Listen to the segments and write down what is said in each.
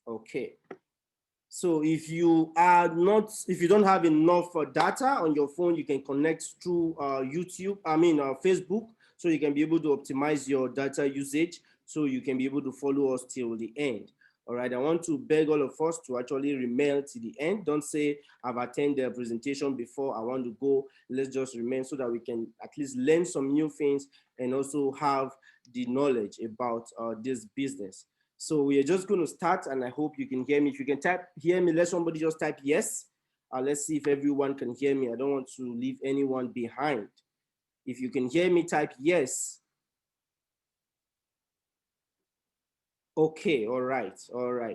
Okay. So if you don't have enough data on your phone, you can connect through Facebook, so you can be able to optimize your data usage, so you can be able to follow us till the end. All right, I want to beg all of us to actually remain to the end. Don't say I've attended the presentation before, I want to go. Let's just remain so that we can at least learn some new things and also have the knowledge about this business. So we are just going to start, and I hope you can hear me. If you can hear me, let somebody just type yes. Let's see if everyone can hear me. I don't want to leave anyone behind. If you can hear me, type yes. Okay, all right,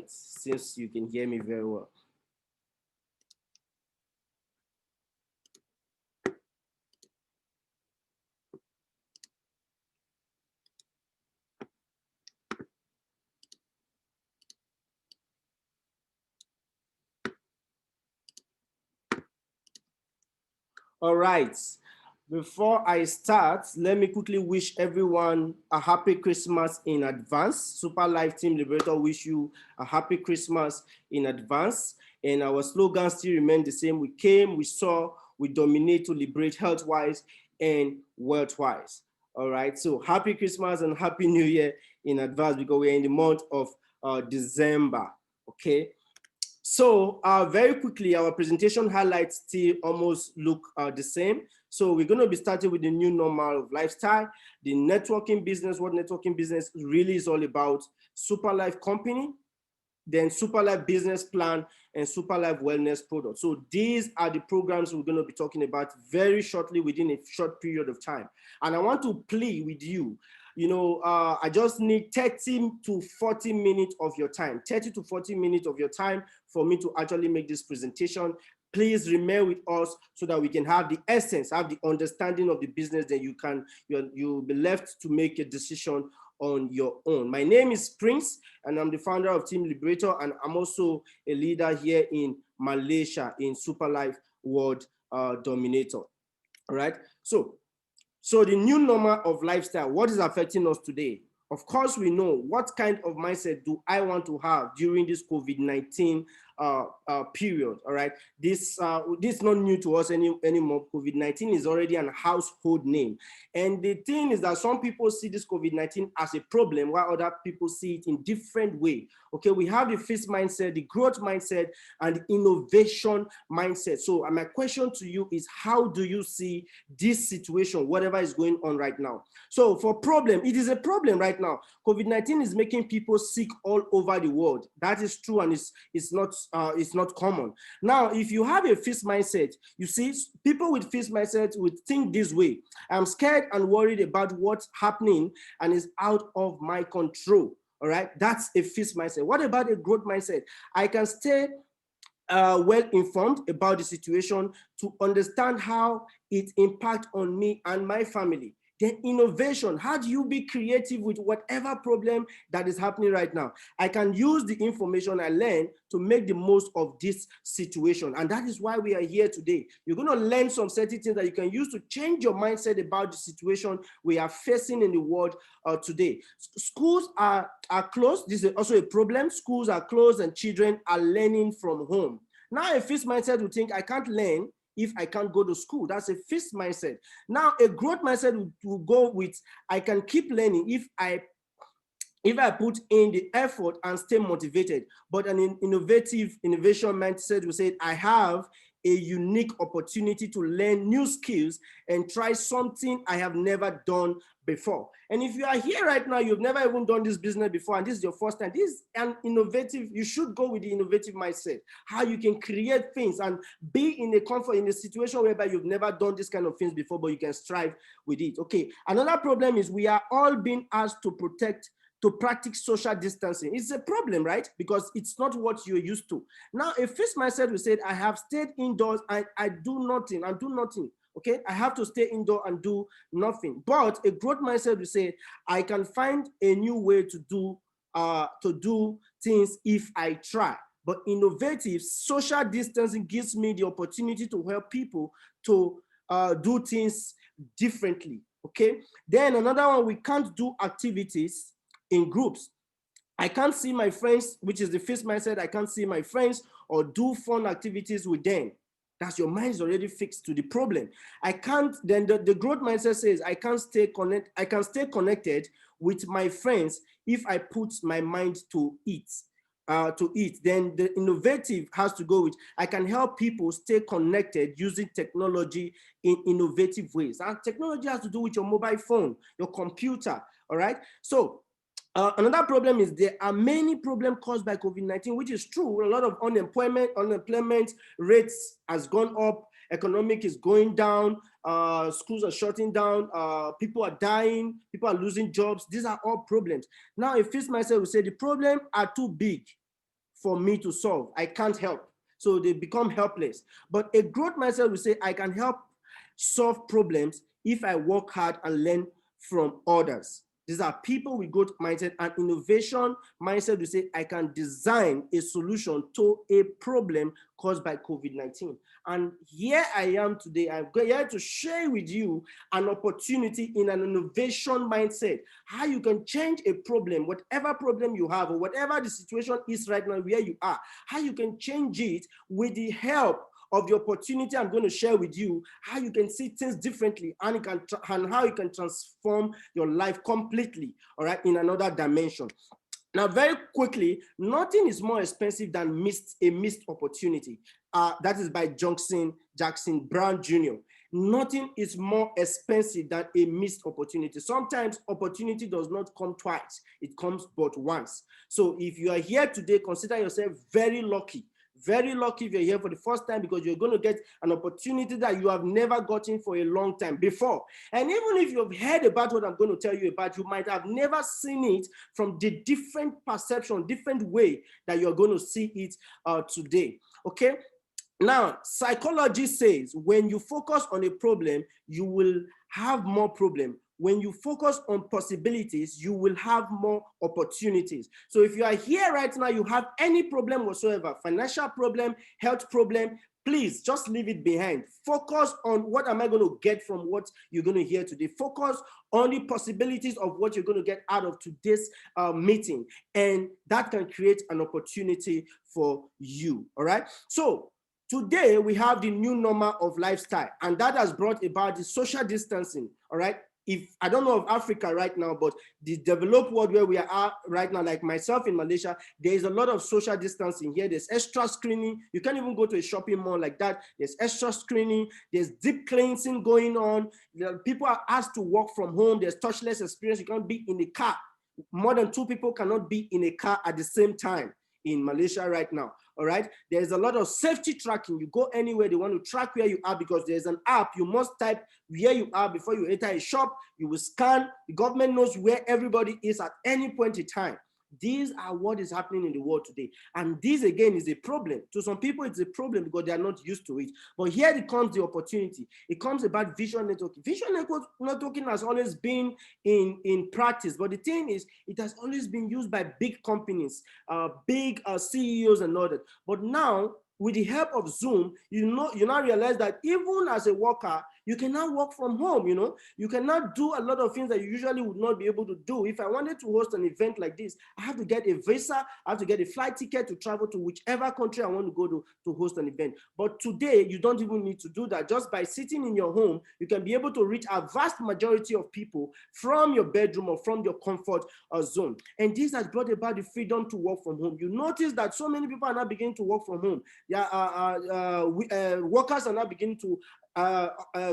since you can hear me very well. All right. Before I start, let me quickly wish everyone a happy Christmas in advance. Superlife Team Liberator wish you a happy Christmas in advance. And our slogan still remains the same. We came, we saw, we dominate to liberate health-wise and wealth-wise. All right. So happy Christmas and happy New Year in advance, because we're in the month of December. Okay. So very quickly, our presentation highlights still almost look the same. So we're going to be starting with the new normal of lifestyle, the networking business, what networking business really is all about, Superlife company, then Superlife business plan, and Superlife wellness product. So these are the programs we're going to be talking about very shortly within a short period of time. And I want to plead with you, I just need 30 to 40 minutes of your time, 30 to 40 minutes of your time for me to actually make this presentation. Please remain with us so that we can have the essence, have the understanding of the business, that you'll be left to make a decision on your own. My name is Prince, and I'm the founder of Team Liberator, and I'm also a leader here in Malaysia in Superlife World Dominator. All right. So the new normal of lifestyle, what is affecting us today? Of course, we know what kind of mindset do I want to have during this COVID-19 period. All right, this is not new to us anymore. COVID-19 is already an household name, and the thing is that some people see this COVID-19 as a problem, while other people see it in different way. Okay, we have the fixed mindset, the growth mindset, and the innovation mindset. So my question to you is, how do you see this situation, whatever is going on right now? So for problem, it is a problem right now. COVID-19 is making people sick all over the world. That is true, and it's not common. Now, if you have a fixed mindset, you see, people with fixed mindset would think this way: I'm scared and worried about what's happening and is out of my control. All right, that's a fixed mindset. What about a growth mindset? I can stay well informed about the situation to understand how it impacts on me and my family. Then innovation, how do you be creative with whatever problem that is happening right now? I can use the information I learn to make the most of this situation. And that is why we are here today. You're going to learn some certain things that you can use to change your mindset about the situation we are facing in the world today. Schools are closed. This is also a problem. Schools are closed and children are learning from home. Now, a fixed mindset will think, I can't learn if I can't go to school. That's a fixed mindset. Now, a growth mindset will go with, I can keep learning if I put in the effort and stay motivated. But an innovation mindset will say, I have a unique opportunity to learn new skills and try something I have never done before. And if you are here right now, you've never even done this business before, and this is your first time, this is an innovative, you should go with the innovative mindset, how you can create things and be in a situation whereby you've never done this kind of things before, but you can strive with it. Okay, another problem is we are all being asked to practice social distancing. It's a problem, right? Because it's not what you're used to. Now, a fixed mindset will say, I have stayed indoors, I do nothing, okay? I have to stay indoor and do nothing. But a growth mindset will say, I can find a new way to do things if I try. But innovative social distancing gives me the opportunity to help people to do things differently, okay? Then another one, we can't do activities in groups. I can't see my friends, which is the fixed mindset. I can't see my friends or do fun activities with them. That's your mind is already fixed to the problem. I can't, then the growth mindset says I can stay connected with my friends if I put my mind to it. Then the innovative has to go with I can help people stay connected using technology in innovative ways. And technology has to do with your mobile phone, your computer. All right. So another problem is there are many problems caused by COVID-19, which is true. A lot of unemployment rates has gone up, economic is going down, schools are shutting down, people are dying, people are losing jobs. These are all problems. Now, a fixed mindset will say the problems are too big for me to solve. I can't help. So they become helpless. But a growth mindset will say I can help solve problems if I work hard and learn from others. These are people with growth mindset. And innovation mindset will say I can design a solution to a problem caused by COVID-19. And here I am today. I'm here to share with you an opportunity in an innovation mindset, how you can change a problem, whatever problem you have or whatever the situation is right now where you are, how you can change it with the help of the opportunity I'm going to share with you, how you can see things differently and how you can transform your life completely, all right, in another dimension. Now, very quickly, nothing is more expensive than a missed opportunity. That is by Jackson Brown Jr. Nothing is more expensive than a missed opportunity. Sometimes opportunity does not come twice, it comes but once. So if you are here today, consider yourself very lucky. Very lucky if you're here for the first time, because you're going to get an opportunity that you have never gotten for a long time before. And even if you've heard about what I'm going to tell you about, you might have never seen it from the different perception, different way that you're going to see it today. Okay. Now, psychology says when you focus on a problem, you will have more problem. When you focus on possibilities, you will have more opportunities. So if you are here right now, you have any problem whatsoever, financial problem, health problem, please just leave it behind. Focus on what am I going to get from what you're going to hear today. Focus on the possibilities of what you're going to get out of today's meeting. And that can create an opportunity for you. All right. So today, we have the new normal of lifestyle, and that has brought about the social distancing, all right? If I don't know of Africa right now, but the developed world where we are right now, like myself in Malaysia, there is a lot of social distancing here. There's extra screening. You can't even go to a shopping mall like that. There's extra screening. There's deep cleansing going on. People are asked to work from home. There's touchless experience. You can't be in a car. More than two people cannot be in a car at the same time in Malaysia right now. All right. There's a lot of safety tracking. You go anywhere, they want to track where you are because there's an app. You must type where you are before you enter a shop. You will scan. The government knows where everybody is at any point in time. These are what is happening in the world today. And this again is a problem. To some people, it's a problem because they are not used to it. But here it comes the opportunity. It comes about visual networking. Visual networking has always been in practice. But the thing is, it has always been used by big companies, big CEOs and all that. But now, with the help of Zoom, you now realize that even as a worker, you can now work from home. You can now do a lot of things that you usually would not be able to do. If I wanted to host an event like this, I have to get a visa, I have to get a flight ticket to travel to whichever country I want to go to host an event. But today, you don't even need to do that. Just by sitting in your home, you can be able to reach a vast majority of people from your bedroom or from your comfort zone. And this has brought about the freedom to work from home. You notice that so many people are now beginning to work from home. Workers are now beginning to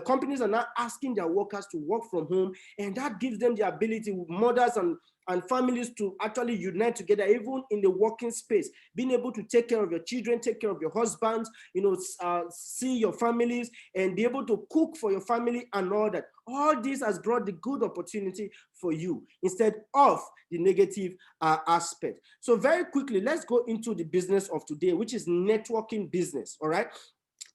companies are now asking their workers to work from home, and that gives them the ability, mothers and families, to actually unite together, even in the working space, being able to take care of your children, take care of your husbands, see your families, and be able to cook for your family and all that. All this has brought the good opportunity for you instead of the negative aspect. So very quickly, let's go into the business of today, which is networking business. All right.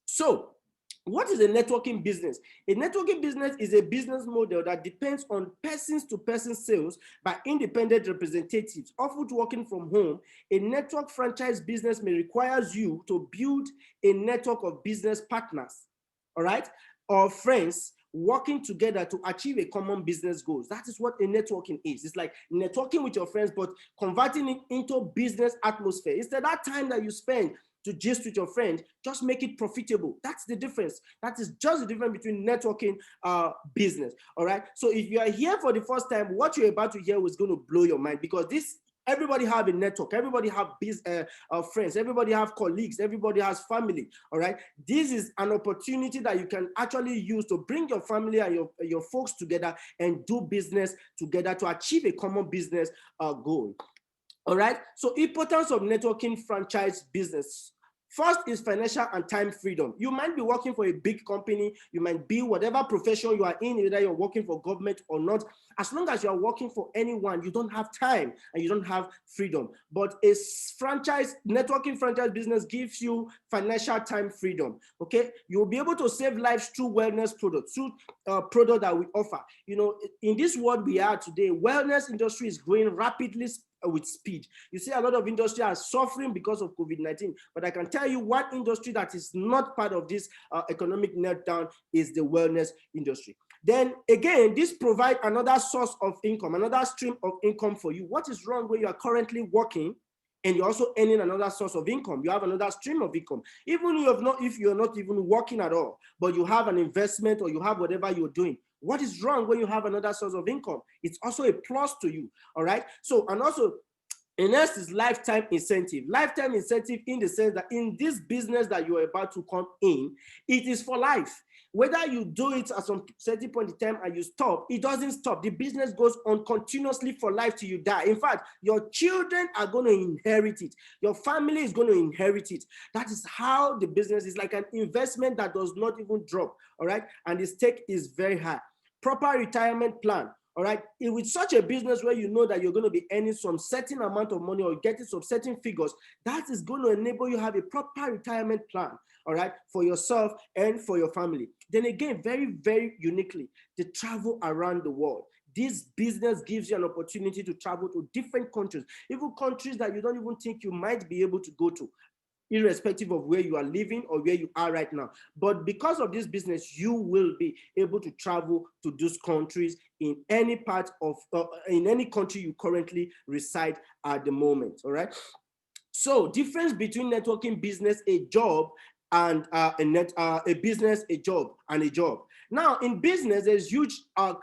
So what is a networking business? A networking business is a business model that depends on person-to-person sales by independent representatives, often working from home. A network franchise business may require you to build a network of business partners, all right, or friends working together to achieve a common business goals. That is what a networking is. It's like networking with your friends, but converting it into business atmosphere. Instead, that time that you spend to gist with your friend, just make it profitable. That's the difference. That is just the difference between networking business. All right. So if you are here for the first time, what you're about to hear is going to blow your mind, because this, everybody have a network, everybody have friends, everybody have colleagues, everybody has family. All right. This is an opportunity that you can actually use to bring your family and your folks together and do business together to achieve a common business goal. All right. So importance of networking franchise business. First is financial and time freedom. You might be working for a big company. You might be whatever profession you are in, whether you're working for government or not. As long as you are working for anyone, you don't have time and you don't have freedom. But a franchise, networking franchise business gives you financial time freedom. Okay. You'll be able to save lives through wellness products, through product that we offer. You know, in this world we are today, wellness industry is growing rapidly with speed. You see a lot of industry are suffering because of COVID-19, but I can tell you one industry that is not part of this economic meltdown is the wellness industry. Then again, this provides another source of income, another stream of income for you. What is wrong when you are currently working and you're also earning another source of income? You have another stream of income. Even if you're not even working at all, but you have an investment or you have whatever you're doing. What is wrong when you have another source of income? It's also a plus to you, all right? So, and also, and next is lifetime incentive. Lifetime incentive in the sense that in this business that you're about to come in, it is for life. Whether you do it at some certain point in time and you stop, it doesn't stop. The business goes on continuously for life till you die. In fact, your children are going to inherit it. Your family is going to inherit it. That is how the business is, like an investment that does not even drop, all right? And the stake is very high. Proper retirement plan. All right. With such a business where you know that you're going to be earning some certain amount of money or getting some certain figures, that is going to enable you to have a proper retirement plan, all right, for yourself and for your family. Then again, very, very uniquely, the travel around the world. This business gives you an opportunity to travel to different countries, even countries that you don't even think you might be able to go to, irrespective of where you are living or where you are right now. But because of this business, you will be able to travel to those countries in any part of, in any country you currently reside at the moment, all right? So difference between networking business, a job, and a business, a job, and a job. Now, in business, there's huge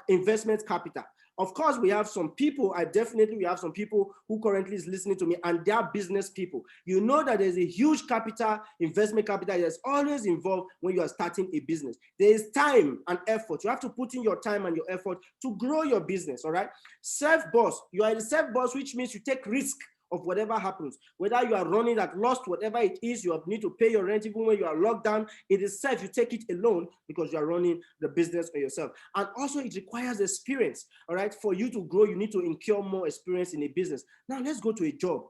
investment capital. Of course, we have some people, we have some people who currently is listening to me and they are business people. You know that there's a huge capital, investment capital that's always involved when you are starting a business. There is time and effort. You have to put in your time and your effort to grow your business, all right? Self-boss, you are the self-boss, which means you take risk of whatever happens. Whether you are running at loss, whatever it is, you need to pay your rent even when you are locked down. It is safe, you take it alone because you are running the business on yourself. And also it requires experience, all right? For you to grow, you need to incur more experience in a business. Now let's go to a job.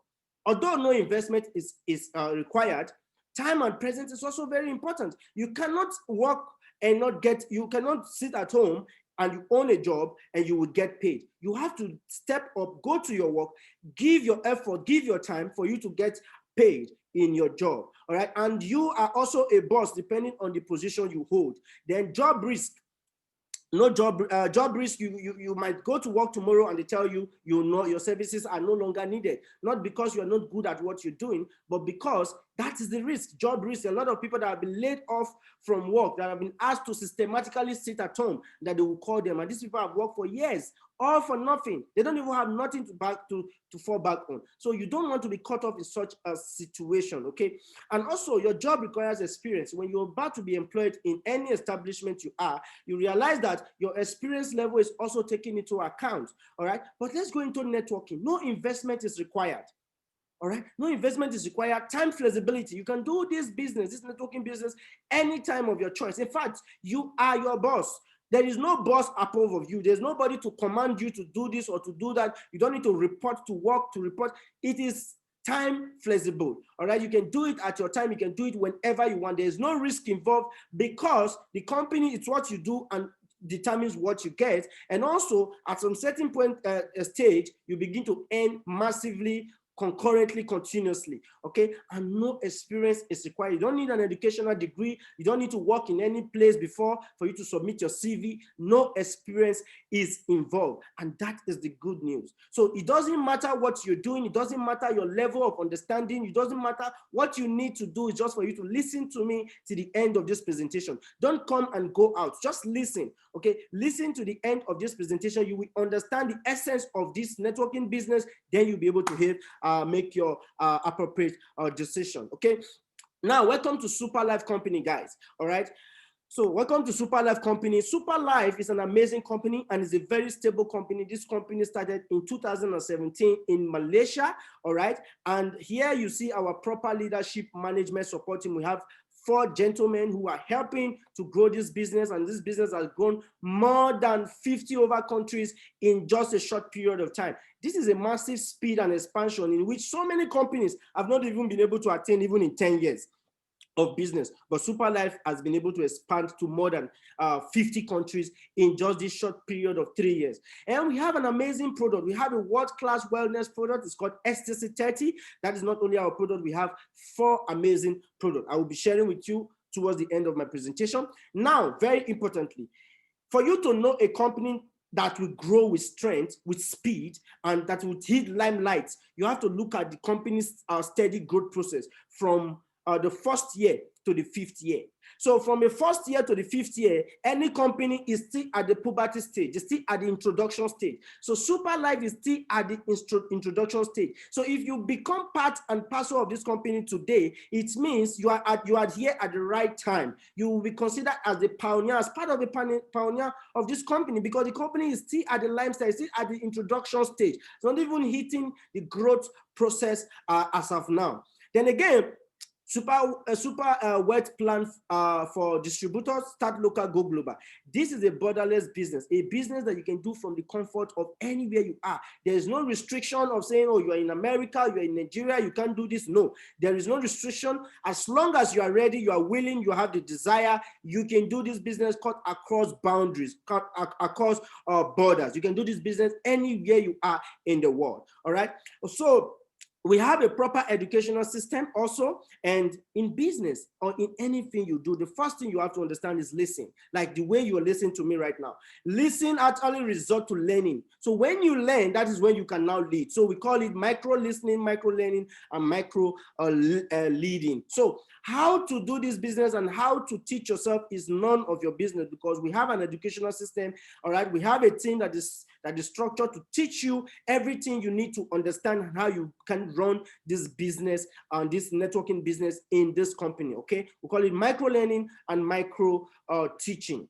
Although no investment is required, time and presence is also very important. You cannot work and you cannot sit at home and you own a job and you would get paid. You have to step up, go to your work, give your effort, give your time for you to get paid in your job, all right? And you are also a boss depending on the position you hold. Then job risk. No job risk. You might go to work tomorrow and they tell you your services are no longer needed, not because you are not good at what you're doing, but because that is the risk. Job risk. A lot of people that have been laid off from work, that have been asked to systematically sit at home, that they will call them, and these people have worked for years, all for nothing. They don't even have nothing to fall back on. So you don't want to be caught off in such a situation, okay? And also your job requires experience. When you're about to be employed in any establishment you realize that your experience level is also taken into account, all right? But let's go into networking. No investment is required. All right, no investment is required. Time flexibility. You can do this business, this networking business, any time of your choice. In fact, you are your boss. There is no boss above of you. There's nobody to command you to do this or to do that. You don't need to report to work, to report. It is time flexible. All right, you can do it at your time. You can do it whenever you want. There's no risk involved because the company, it's what you do and determines what you get. And also at some certain point stage, you begin to earn massively concurrently, continuously, okay? And no experience is required. You don't need an educational degree. You don't need to work in any place before for you to submit your CV. No experience is involved, and that is the good news. So it doesn't matter what you're doing. It doesn't matter your level of understanding. It doesn't matter. What you need to do is just for you to listen to me to the end of this presentation. Don't come and go out. Just listen, okay? Listen to the end of this presentation. You will understand the essence of this networking business. Then you'll be able to make your appropriate decision, okay? Now, welcome to Superlife Company, guys, all right? So welcome to Superlife Company. Superlife is an amazing company and is a very stable company. This company started in 2017 in Malaysia, all right? And here you see our proper leadership management support team. We have 4 gentlemen who are helping to grow this business, and this business has grown more than 50 over countries in just a short period of time. This is a massive speed and expansion in which so many companies have not even been able to attain even in 10 years of business, but Superlife has been able to expand to more than 50 countries in just this short period of 3 years. And we have an amazing product. We have a world-class wellness product. It's called STC30. That is not only our product, we have 4 amazing products I will be sharing with you towards the end of my presentation. Now, very importantly, for you to know a company that will grow with strength, with speed, and that will hit limelight, you have to look at the company's steady growth process from the first year to the 5th year. So from the first year to the 5th year, any company is still at the puberty stage, it's still at the introduction stage. So Superlife is still at the introduction stage. So if you become part and parcel of this company today, it means you are here at the right time. You will be considered as the pioneer, as part of the pioneer of this company, because the company is still at the lime stage, still at the introduction stage. It's not even hitting the growth process as of now. Then again, super wealth plan for distributors, start local, go global. This is a borderless business, a business that you can do from the comfort of anywhere you are. There is no restriction of saying, oh, you are in America, you are in Nigeria, you can't do this. No, there is no restriction. As long as you are ready, you are willing, you have the desire, you can do this business cut across boundaries, cut across borders. You can do this business anywhere you are in the world, all right? So we have a proper educational system also, and in business or in anything you do, the first thing you have to understand is listen, like the way you are listening to me right now. Listen actually result to learning. So when you learn, that is when you can now lead. So we call it micro listening, micro learning, and micro leading. So how to do this business and how to teach yourself is none of your business, because we have an educational system, all right? We have a team that is structured to teach you everything you need to understand how you can run this business and this networking business in this company, okay? We call it micro learning and micro teaching.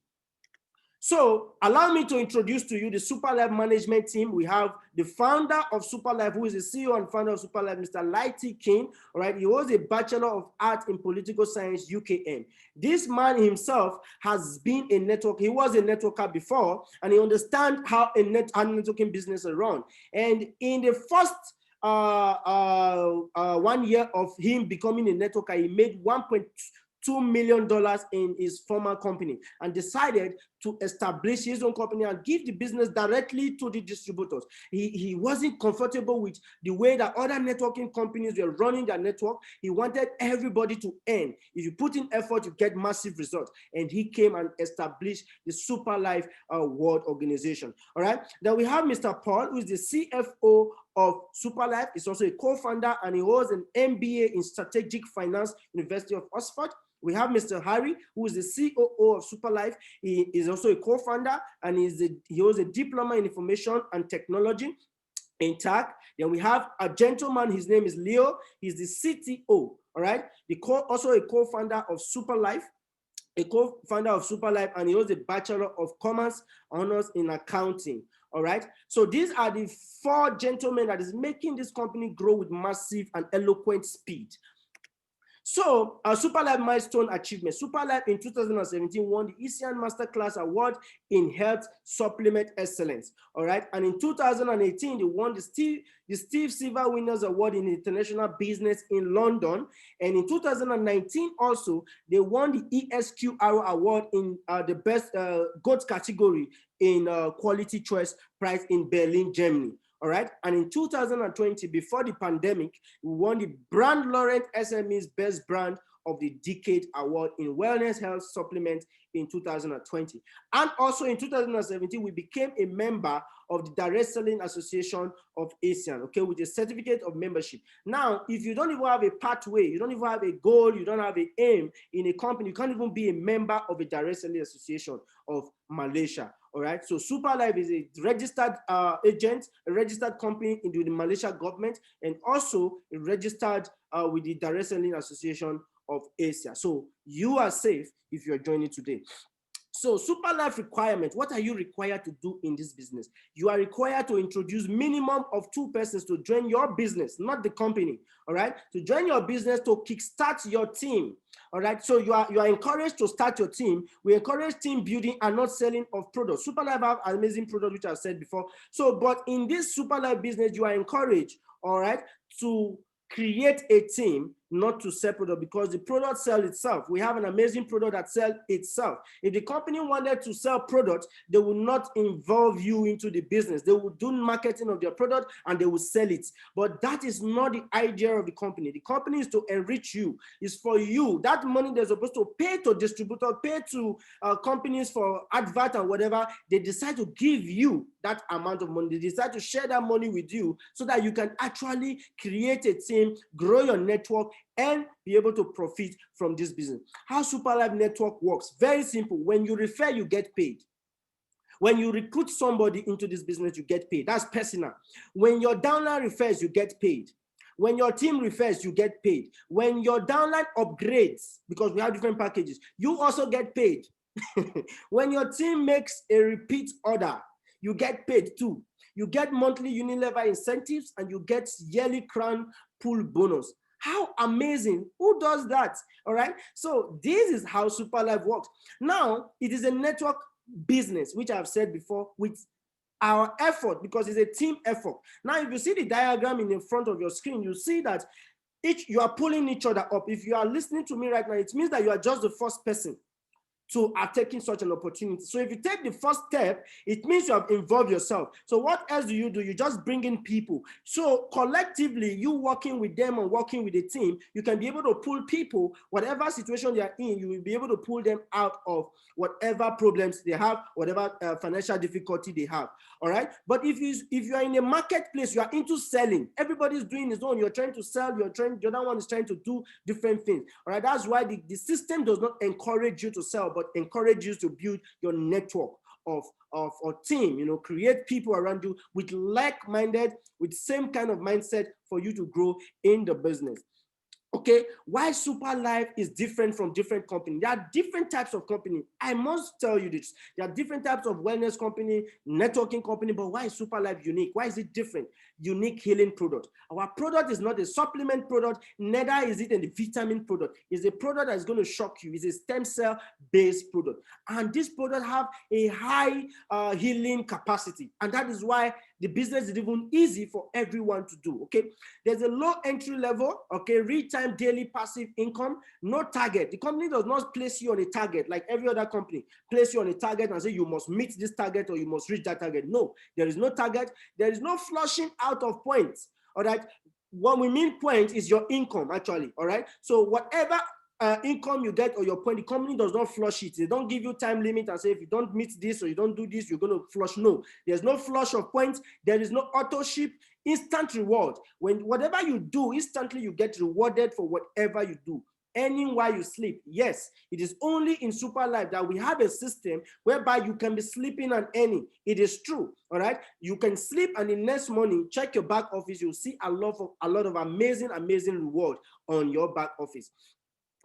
So allow me to introduce to you the Superlife management team. We have the founder of Superlife, who is the CEO and founder of Superlife, Mr. Lighty King. All right, he was a Bachelor of Arts in Political Science, UKM. This man himself has been a networker. He was a networker before, and he understands how a networking business is run. And in the first 1 year of him becoming a networker, he made $1.2 million in his former company and decided to establish his own company and give the business directly to the distributors. He wasn't comfortable with the way that other networking companies were running their network. He wanted everybody to earn. If you put in effort, you get massive results. And he came and established the Superlife World organization. All right. Then we have Mr. Paul, who is the CFO of Superlife. He's also a co-founder, and he holds an MBA in Strategic Finance, University of Oxford. We have Mr. Harry, who is the COO of Superlife. He is also a co-founder, and he holds a diploma in information and technology in tech. Then we have a gentleman, his name is Leo. He's the CTO, all right? Also a co-founder of Superlife, and he holds a Bachelor of Commerce honors in accounting. All right. So these are the 4 gentlemen that is making this company grow with massive and eloquent speed. So, Superlife milestone achievement. Superlife in 2017 won the ASEAN Masterclass Award in Health Supplement Excellence. All right. And in 2018, they won the Steve Silver Winners Award in International Business in London. And in 2019, also, they won the ESQR Award in the best GOAT category in Quality Choice Prize in Berlin, Germany. All right. And in 2020, before the pandemic, we won the Brand Laurent SME's Best Brand of the Decade Award in Wellness Health Supplement in 2020. And also in 2017, we became a member of the Direct Selling Association of ASEAN, okay, with a certificate of membership. Now, if you don't even have a pathway, you don't even have a goal, you don't have an aim in a company, you can't even be a member of a Direct Selling Association of Malaysia. All right. So Superlife is a registered agent, a registered company in the Malaysia government, and also registered with the Direct Selling Association of Asia. So you are safe if you're joining today. So Superlife requirement, what are you required to do in this business? You are required to introduce minimum of 2 persons to join your business, not the company, all right? To join your business to kickstart your team, all right? So you are encouraged to start your team. We encourage team building and not selling of products. Superlife have amazing products, which I've said before. So, but in this Superlife business, you are encouraged, all right, to create a team, not to sell product, because the product sells itself. We have an amazing product that sells itself. If the company wanted to sell products, they will not involve you into the business. They will do marketing of their product and they will sell it. But that is not the idea of the company. The company is to enrich you. It's for you. That money they're supposed to pay to distributor, pay to companies for advert and whatever, they decide to give you that amount of money. They decide to share that money with you so that you can actually create a team, grow your network, and be able to profit from this business. How Superlife Network works, very simple. When you refer, you get paid. When you recruit somebody into this business, you get paid. That's personal. When your downline refers, you get paid. When your team refers, you get paid. When your downline upgrades, because we have different packages, you also get paid. When your team makes a repeat order, you get paid too. You get monthly Unilever incentives and you get yearly crown pool bonus. How amazing. Who does that? All right. So this is how Superlife works. Now, it is a network business, which I've said before, with our effort, because it's a team effort. Now, if you see the diagram in the front of your screen, you see that you are pulling each other up. If you are listening to me right now, it means that you are just the first person to are taking such an opportunity. So if you take the first step, it means you have involved yourself. So what else do? You just bring in people. So collectively, you working with them and working with the team, you can be able to pull people, whatever situation they are in, you will be able to pull them out of whatever problems they have, whatever financial difficulty they have. All right. But if you are in a marketplace, you are into selling, everybody's doing his own, you're trying to sell, the other one is trying to do different things. All right. That's why the system does not encourage you to sell, but encourage you to build your network of a team, create people around you with like-minded, with same kind of mindset for you to grow in the business. Okay, why Superlife is different from different companies? There are different types of company. I must tell you this. There are different types of wellness company, networking company, but why is Superlife unique? Why is it different? Unique healing product. Our product is not a supplement product, neither is it a vitamin product. It's a product that is going to shock you. It's a stem cell based product. And this product have a high healing capacity. And that is why the business is even easy for everyone to do, okay? There's a low entry level, okay, real-time daily passive income, no target. The company does not place you on a target like every other company, place you on a target and say you must meet this target or you must reach that target. No, there is no target. There is no flushing out of points, all right? What we mean point is your income, actually, all right? So whatever income you get or your point, the company does not flush it. They don't give you time limit and say if you don't meet this or you don't do this, you're going to flush. No, there's no flush of points. There is no auto ship. Instant reward. When whatever you do, instantly you get rewarded for whatever you do. Earning while you sleep. Yes, it is only in Superlife that we have a system whereby you can be sleeping and earning. It is true, all right? You can sleep and the next morning, check your back office. You'll see a lot of amazing reward on your back office.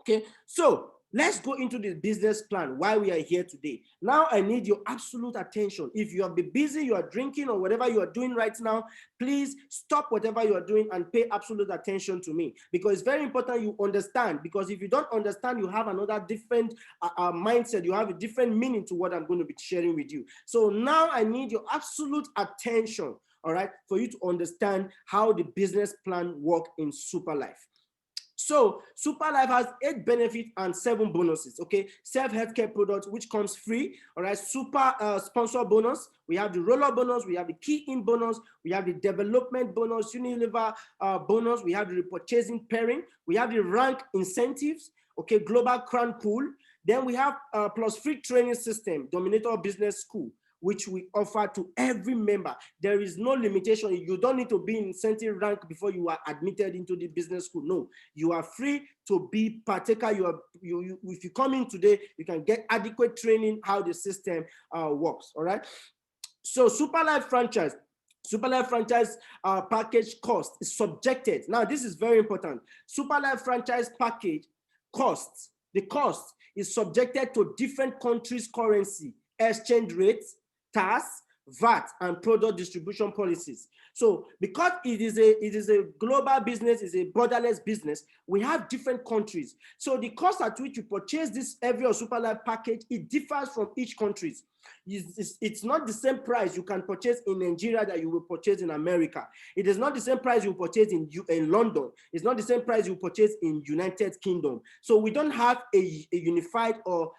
Okay, so let's go into the business plan, why we are here today. Now I need your absolute attention. If you have been busy, you are drinking or whatever you are doing right now, please stop whatever you are doing and pay absolute attention to me, because it's very important you understand, because if you don't understand, you have another different mindset, you have a different meaning to what I'm going to be sharing with you. So now I need your absolute attention, all right, for you to understand how the business plan works in Superlife. So Superlife has 8 benefits and 7 bonuses. Okay, self-healthcare product which comes free. All right, super sponsor bonus. We have the roller bonus. We have the key-in bonus. We have the development bonus, Unilever bonus. We have the repurchasing pairing. We have the rank incentives. Okay, global crown pool. Then we have plus free training system, Dominator Business School, which we offer to every member. There is no limitation. You don't need to be in incentive rank before you are admitted into the business school. No, you are free to be partaker. If you come in today, you can get adequate training how the system works. All right. So Superlife franchise. Superlife franchise package cost is subjected. Now, this is very important. Superlife franchise package costs. The cost is subjected to different countries' currency, exchange rates, tax, VAT, and product distribution policies. So because it is a global business, it's a borderless business, we have different countries. So the cost at which you purchase this every Superlife package, it differs from each country. It's not the same price you can purchase in Nigeria that you will purchase in America. It is not the same price you purchase in London. It's not the same price you purchase in United Kingdom. So we don't have a unified or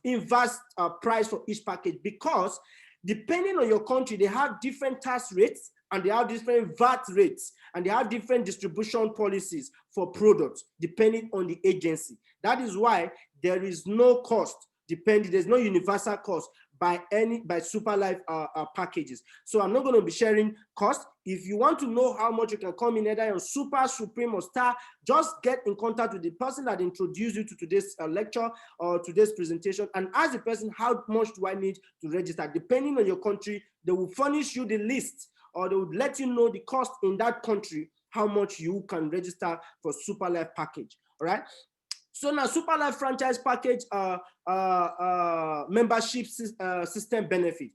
inverse price for each package, because depending on your country, they have different tax rates and they have different VAT rates and they have different distribution policies for products depending on the agency. That is why there is no cost depending, there's no universal cost by Superlife packages. So I'm not going to be sharing cost. If you want to know how much you can come in either on Super, Supreme, or Star, just get in contact with the person that introduced you to today's lecture or today's presentation and ask the person, how much do I need to register? Depending on your country, they will furnish you the list, or they would let you know the cost in that country, how much you can register for Superlife package. All right. So now Superlife franchise package membership system benefit.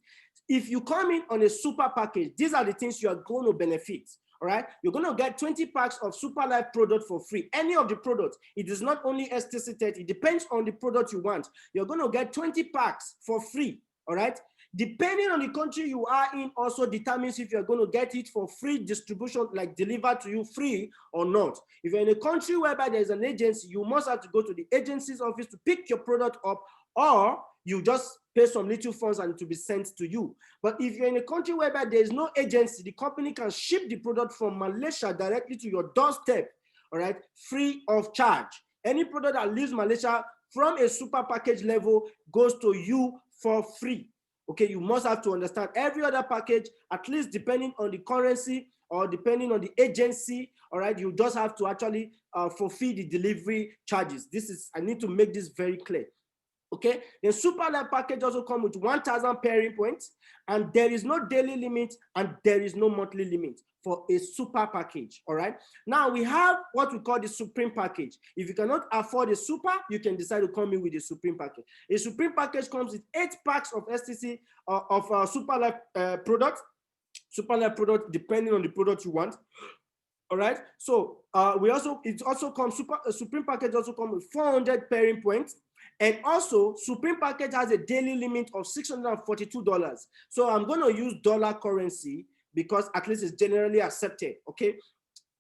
If you come in on a super package, these are the things you are going to benefit. All right, you're going to get 20 packs of Superlife product for free. Any of the products, it is not only STC30, it depends on the product you want. You're going to get 20 packs for free. All right, depending on the country you are in also determines if you're going to get it for free distribution, like delivered to you free or not. If you're in a country whereby there's an agency, you must have to go to the agency's office to pick your product up, or you just pay some little funds and it will be sent to you. But if you're in a country whereby there is no agency, the company can ship the product from Malaysia directly to your doorstep, all right, free of charge. Any product that leaves Malaysia from a super package level goes to you for free. Okay, you must have to understand every other package, at least depending on the currency or depending on the agency, all right, you just have to actually fulfill the delivery charges. I need to make this very clear. Okay, the Superlife package also comes with 1,000 pairing points, and there is no daily limit and there is no monthly limit for a super package. All right, now we have what we call the Supreme package. If you cannot afford a super, you can decide to come in with a Supreme package. A Supreme package comes with 8 packs of STC of Superlife product. Superlife product, depending on the product you want. All right, so Supreme package also comes with 400 pairing points. And also, Supreme package has a daily limit of $642. So I'm going to use dollar currency because at least it's generally accepted, okay?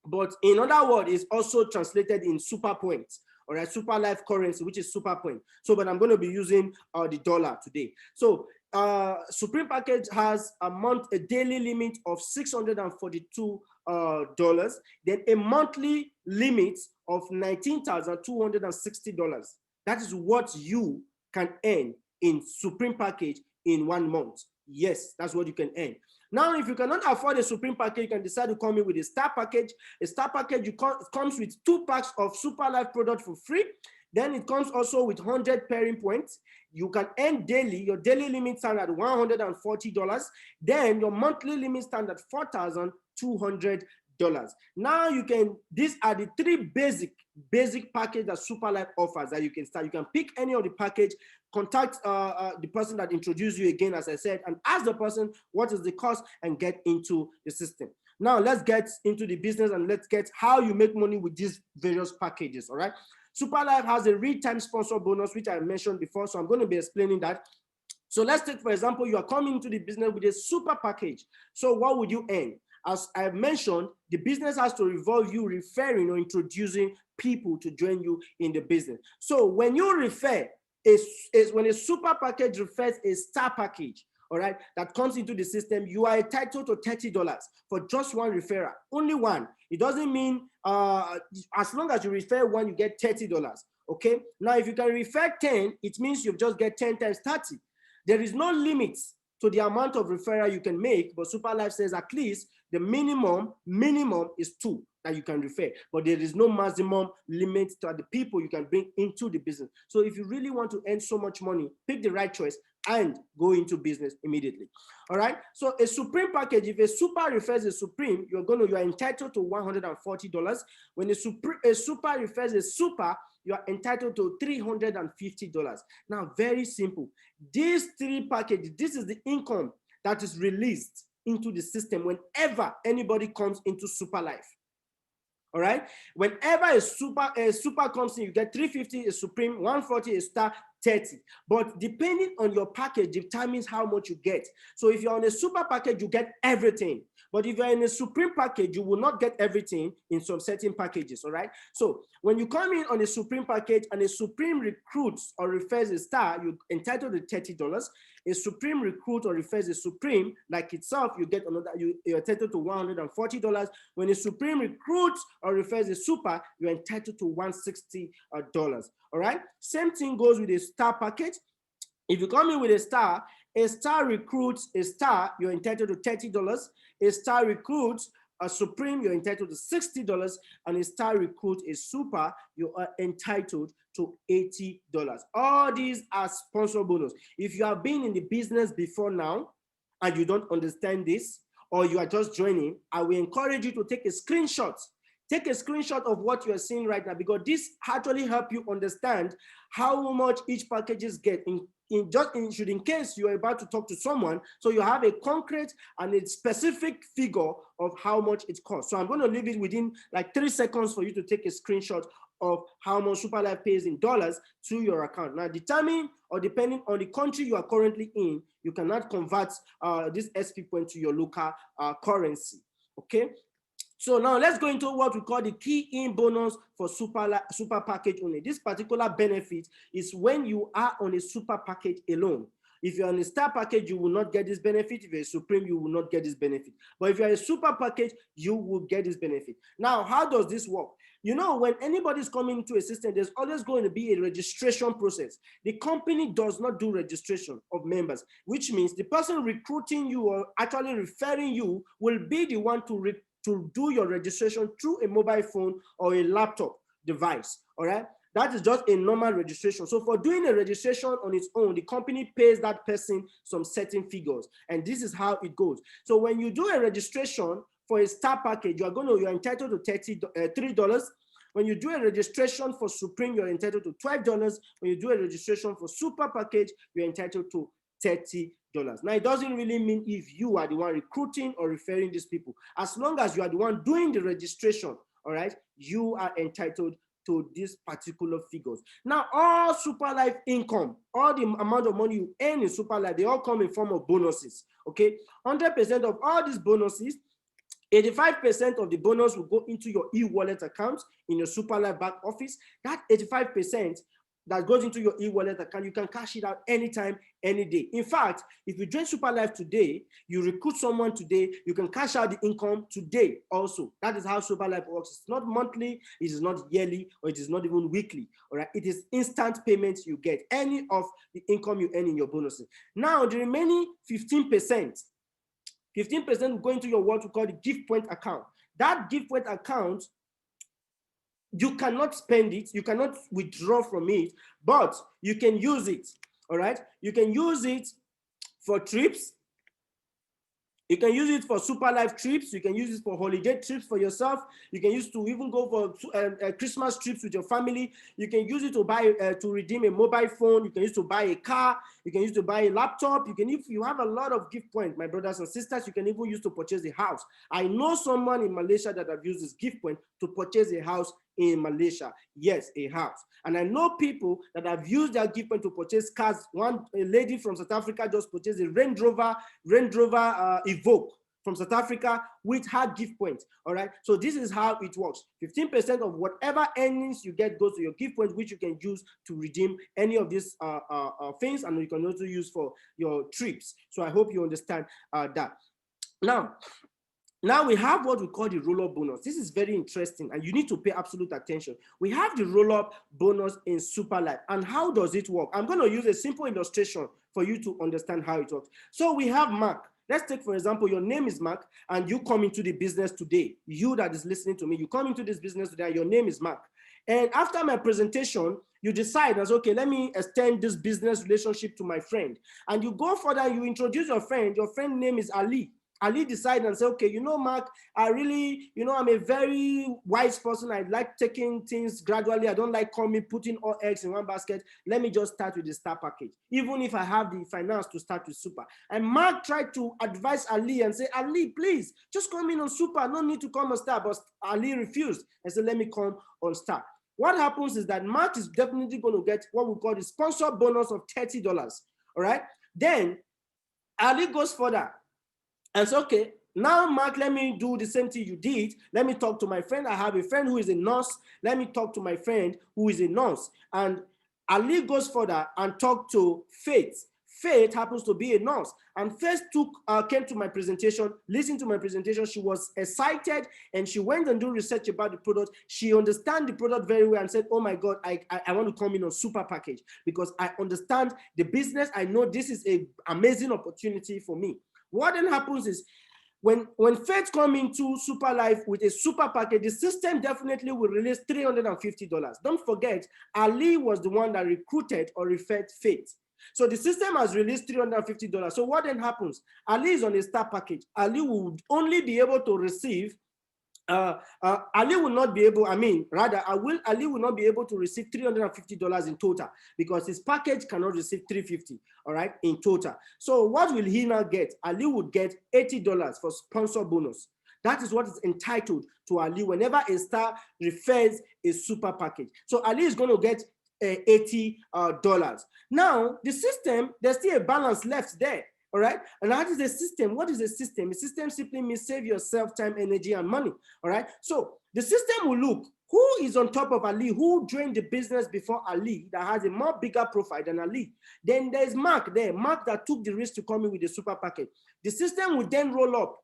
But in other words, it's also translated in super points, all right? Superlife currency, which is super point. So, but I'm going to be using the dollar today. So, Supreme package has a daily limit of $642, then a monthly limit of $19,260. That is what you can earn in Supreme package in 1 month. Yes, that's what you can earn. Now, if you cannot afford a Supreme package, you can decide to come in with a Star package. A Star package comes with 2 packs of Superlife product for free. Then it comes also with 100 pairing points. You can earn daily. Your daily limit stands at $140. Then your monthly limit stands at $4,200. Now these are the 3 basic package that Superlife offers that you can start. You can pick any of the package, contact the person that introduced you again, as I said, and ask the person what is the cost and get into the system. Now let's get into the business and let's get how you make money with these various packages. All right. Superlife has a real-time sponsor bonus, which I mentioned before. So I'm going to be explaining that. So let's take, for example, you are coming into the business with a super package. So what would you earn? As I mentioned, The business has to revolve you referring or introducing people to join you in the business. So when you refer, when a super package refers a star package, all right, that comes into the system, you are entitled to $30 for just one referral, only one. It doesn't mean as long as you refer one, you get $30. Okay. Now, if you can refer 10, it means you just get 10 times 30. There is no limit to the amount of referral you can make, but Superlife says at least the minimum is 2 that you can refer, but there is no maximum limit to the people you can bring into the business. So if you really want to earn so much money, pick the right choice and go into business immediately. All right. So a supreme package, if a super refers a supreme, you are entitled to $140. When a super refers a super, you are entitled to $350. Now, very simple. These three packages, this is the income that is released into the system whenever anybody comes into Superlife. All right. Whenever a super comes in, you get 350 a supreme, 140 a star, 30. But depending on your package determines how much you get. So if you're on a super package, you get everything. But if you're in a supreme package, you will not get everything in some certain packages. All right. So when you come in on a supreme package and a supreme recruits or refers a star, you're entitled to $30. A supreme recruit or refers a supreme like itself, you get another, you're entitled to $140. When a supreme recruits or refers a super, you're entitled to $160. All right. Same thing goes with a star package. If you come in with a star recruits a star, you're entitled to $30. A star recruits a supreme, you're entitled to $60, and a star recruit a super, you are entitled to $80. All these are sponsor bonus. If you have been in the business before now and you don't understand this, or you are just joining, I will encourage you to take a screenshot. Take a screenshot of what you are seeing right now, because this actually help you understand how much each packages get in case you are about to talk to someone, so you have a concrete and a specific figure of how much it costs. So I'm going to leave it within like 3 seconds for you to take a screenshot of how much Superlife pays in dollars to your account. Now, determine or depending on the country you are currently in, you cannot convert this SP point to your local currency. Okay. So now let's go into what we call the key in bonus for super package only. This particular benefit is when you are on a super package alone. If you're on a star package, you will not get this benefit. If you're a supreme, you will not get this benefit. But if you're a super package, you will get this benefit. Now, how does this work? You know, when anybody's coming into a system, there's always going to be a registration process. The company does not do registration of members, which means the person recruiting you or actually referring you will be the one to do your registration through a mobile phone or a laptop device. All right. That is just a normal registration. So for doing a registration on its own, the company pays that person some certain figures. And this is how it goes. So when you do a registration for a star package, you're entitled to $3. When you do a registration for Supreme, you're entitled to $12. When you do a registration for super package, you're entitled to $30. Now, it doesn't really mean if you are the one recruiting or referring these people. As long as you are the one doing the registration, all right, you are entitled to these particular figures. Now, all Superlife income, all the amount of money you earn in Superlife, they all come in form of bonuses, okay? 100% of all these bonuses, 85% of the bonus will go into your e-wallet account in your Superlife back office. That 85% that goes into your e-wallet account, you can cash it out anytime, any day. In fact, if you join Superlife today, you recruit someone today, you can cash out the income today also. That is how Superlife works. It's not monthly, it is not yearly, or it is not even weekly. All right, it is instant payments you get, any of the income you earn in your bonuses. Now, the remaining 15% will go into your what we call the gift point account. That gift point account, you cannot spend it, you cannot withdraw from it, but you can use it. All right, you can use it for trips. You can use it for Superlife trips. You can use it for holiday trips for yourself. You can use it to even go for Christmas trips with your family. You can use it to buy to redeem a mobile phone. You can use it to buy a car. You can use it to buy a laptop. You can, if you have a lot of gift points, my brothers and sisters, you can even use to purchase a house. I know someone in Malaysia that have used this gift point to purchase a house in Malaysia. Yes, a house. And I know people that have used their gift point to purchase cars. A lady from South Africa just purchased a Range Rover Evoque. from South Africa with her gift points. All right. So this is how it works. 15% of whatever earnings you get goes to your gift points, which you can use to redeem any of these things, and you can also use for your trips. So I hope you understand that. Now we have what we call the roll-up bonus. This is very interesting, and you need to pay absolute attention. We have the roll-up bonus in Superlife. And how does it work? I'm going to use a simple illustration for you to understand how it works. So we have Mark. Let's take, for example, your name is Mark, and you come into the business today. You that is listening to me, you come into this business today, and your name is Mark. And after my presentation, you decide as, okay, let me extend this business relationship to my friend. And you go further, you introduce your friend name is Ali. Ali decided and said, okay, you know, Mark, I really, you know, I'm a very wise person. I like taking things gradually. I don't like putting all eggs in one basket. Let me just start with the star package, even if I have the finance to start with super. And Mark tried to advise Ali and say, Ali, please, just come in on super. No need to come on star. But Ali refused and said, let me come on star. What happens is that Mark is definitely going to get what we call the sponsor bonus of $30. All right. Then Ali goes further and so, okay, now, Mark, let me do the same thing you did. Let me talk to my friend. I have a friend who is a nurse. Let me talk to my friend who is a nurse. And Ali goes further and talked to Faith. Faith happens to be a nurse. And Faith came to my presentation, listened to my presentation. She was excited, and she went and do research about the product. She understands the product very well and said, oh my God, I want to come in on super package because I understand the business. I know this is an amazing opportunity for me. What then happens is when Faith come into Superlife with a super package, the system definitely will release $350. Don't forget, Ali was the one that recruited or referred Faith. So the system has released $350. So what then happens? Ali is on a star package. Ali will only be able to receive Ali will not be able, Ali will not be able to receive $350 in total because his package cannot receive $350, all right, in total. So what will he now get? Ali would get $80 for sponsor bonus. That is what is entitled to Ali whenever a star refers a super package. So Ali is going to get $80. Now, the system, there's still a balance left there. All right. And that is a system. What is a system? A system simply means save yourself time, energy, and money. All right. So the system will look who is on top of Ali, who joined the business before Ali that has a more bigger profile than Ali. Then there's Mark there, Mark that took the risk to come in with the super package. The system will then roll up.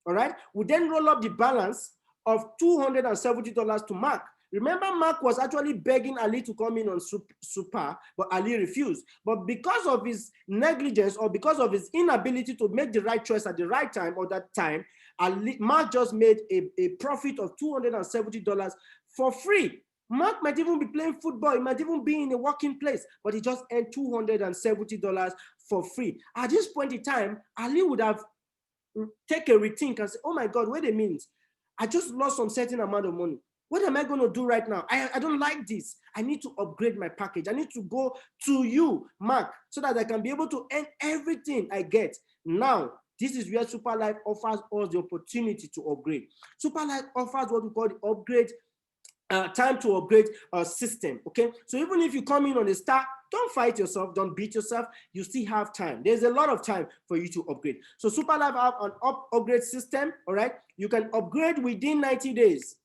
All right. Will then roll up the balance of $270 to Mark. Remember, Mark was actually begging Ali to come in on super, but Ali refused. But because of his negligence or because of his inability to make the right choice at the right time or that time, Mark just made a profit of $270 for free. Mark might even be playing football. He might even be in a working place, but he just earned $270 for free. At this point in time, Ali would have taken a rethink and say, oh my God, wait a minute. I just lost some certain amount of money. What am I going to do right now? I don't like this. I need to upgrade my package. I need to go to you, Mark, so that I can be able to earn everything I get. Now, this is where Superlife offers us the opportunity to upgrade. Superlife offers what we call the upgrade, time to upgrade system, okay? So even if you come in on a star, don't fight yourself, don't beat yourself, you still have time. There's a lot of time for you to upgrade. So Superlife have an upgrade system, all right? You can upgrade within 90 days.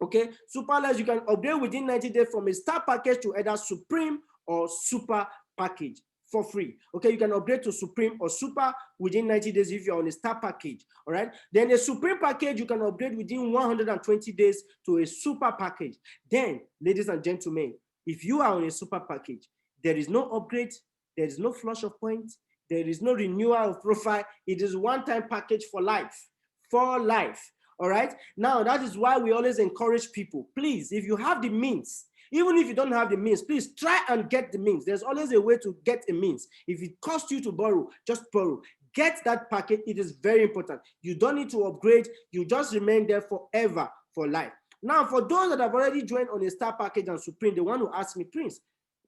Okay, Superlife, you can upgrade within 90 days from a star package to either Supreme or Super package for free. Okay, you can upgrade to Supreme or Super within 90 days if you're on a star package. All right, then a Supreme package, you can upgrade within 120 days to a Super package. Then, ladies and gentlemen, if you are on a Super package, there is no upgrade, there is no flush of points, there is no renewal of profile. It is one-time package for life. For life. All right. Now, that is why we always encourage people. Please, if you have the means, even if you don't have the means, please try and get the means. There's always a way to get a means. If it costs you to borrow, just borrow. Get that package. It is very important. You don't need to upgrade. You just remain there forever for life. Now, for those that have already joined on a star package and Supreme, the one who asked me, Prince,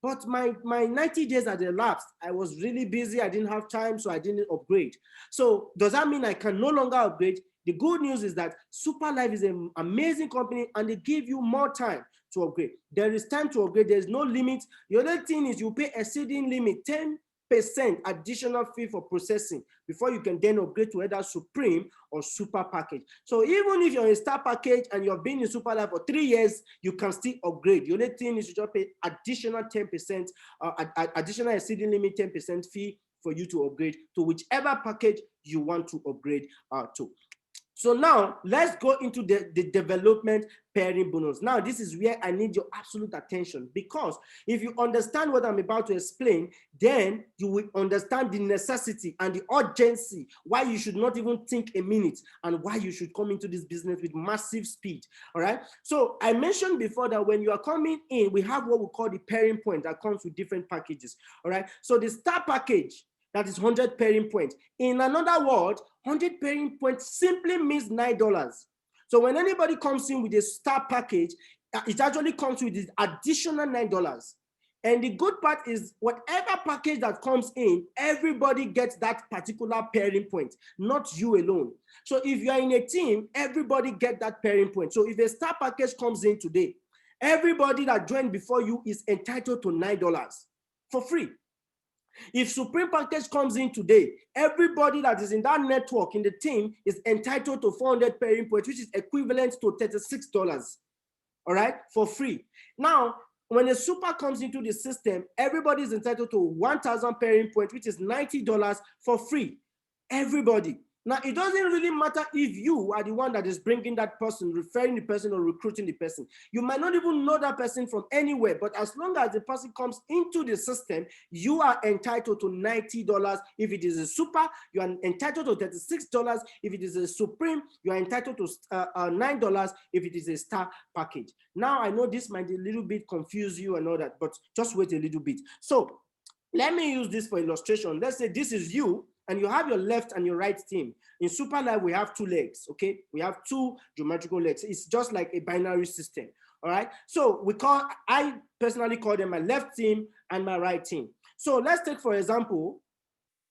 but my 90 days had elapsed. I was really busy. I didn't have time, so I didn't upgrade. So does that mean I can no longer upgrade? The good news is that Superlife is an amazing company and they give you more time to upgrade. There is time to upgrade. There is no limit. The other thing is you pay exceeding limit, additional fee for processing before you can then upgrade to either Supreme or Super package. So even if you're in Star package and you've been in Superlife for 3 years, you can still upgrade. The only thing is you just pay additional 10%, additional exceeding limit 10% fee for you to upgrade to whichever package you want to upgrade to. So now let's go into the development pairing bonus. Now this is where I need your absolute attention, because if you understand what I'm about to explain, then you will understand the necessity and the urgency why you should not even think a minute and why you should come into this business with massive speed. All right. So I mentioned before that when you are coming in, we have what we call the pairing point that comes with different packages. All right. So the Star package, that is 100 pairing points. In another word, 100 pairing points simply means $9. So when anybody comes in with a Star package, it actually comes with this additional $9. And the good part is whatever package that comes in, everybody gets that particular pairing point, not you alone. So if you are in a team, everybody gets that pairing point. So if a Star package comes in today, everybody that joined before you is entitled to $9 for free. If Supreme package comes in today, everybody that is in that network in the team is entitled to 400 pairing points, which is equivalent to $36, all right, for free. Now, when a Super comes into the system, everybody is entitled to 1,000 pairing points, which is $90 for free. Everybody. Now, it doesn't really matter if you are the one that is bringing that person, referring the person, or recruiting the person. You might not even know that person from anywhere, but as long as the person comes into the system, you are entitled to $90. If it is a Super, you are entitled to $36. If it is a Supreme, you are entitled to $9 if it is a Star package. Now, I know this might a little bit confuse you and all that, but just wait a little bit. So let me use this for illustration. Let's say this is you, and you have your left and your right team. In Superlife, we have two legs, okay? We have two geometrical legs. It's just like a binary system, all right? So I personally call them my left team and my right team. So let's take, for example,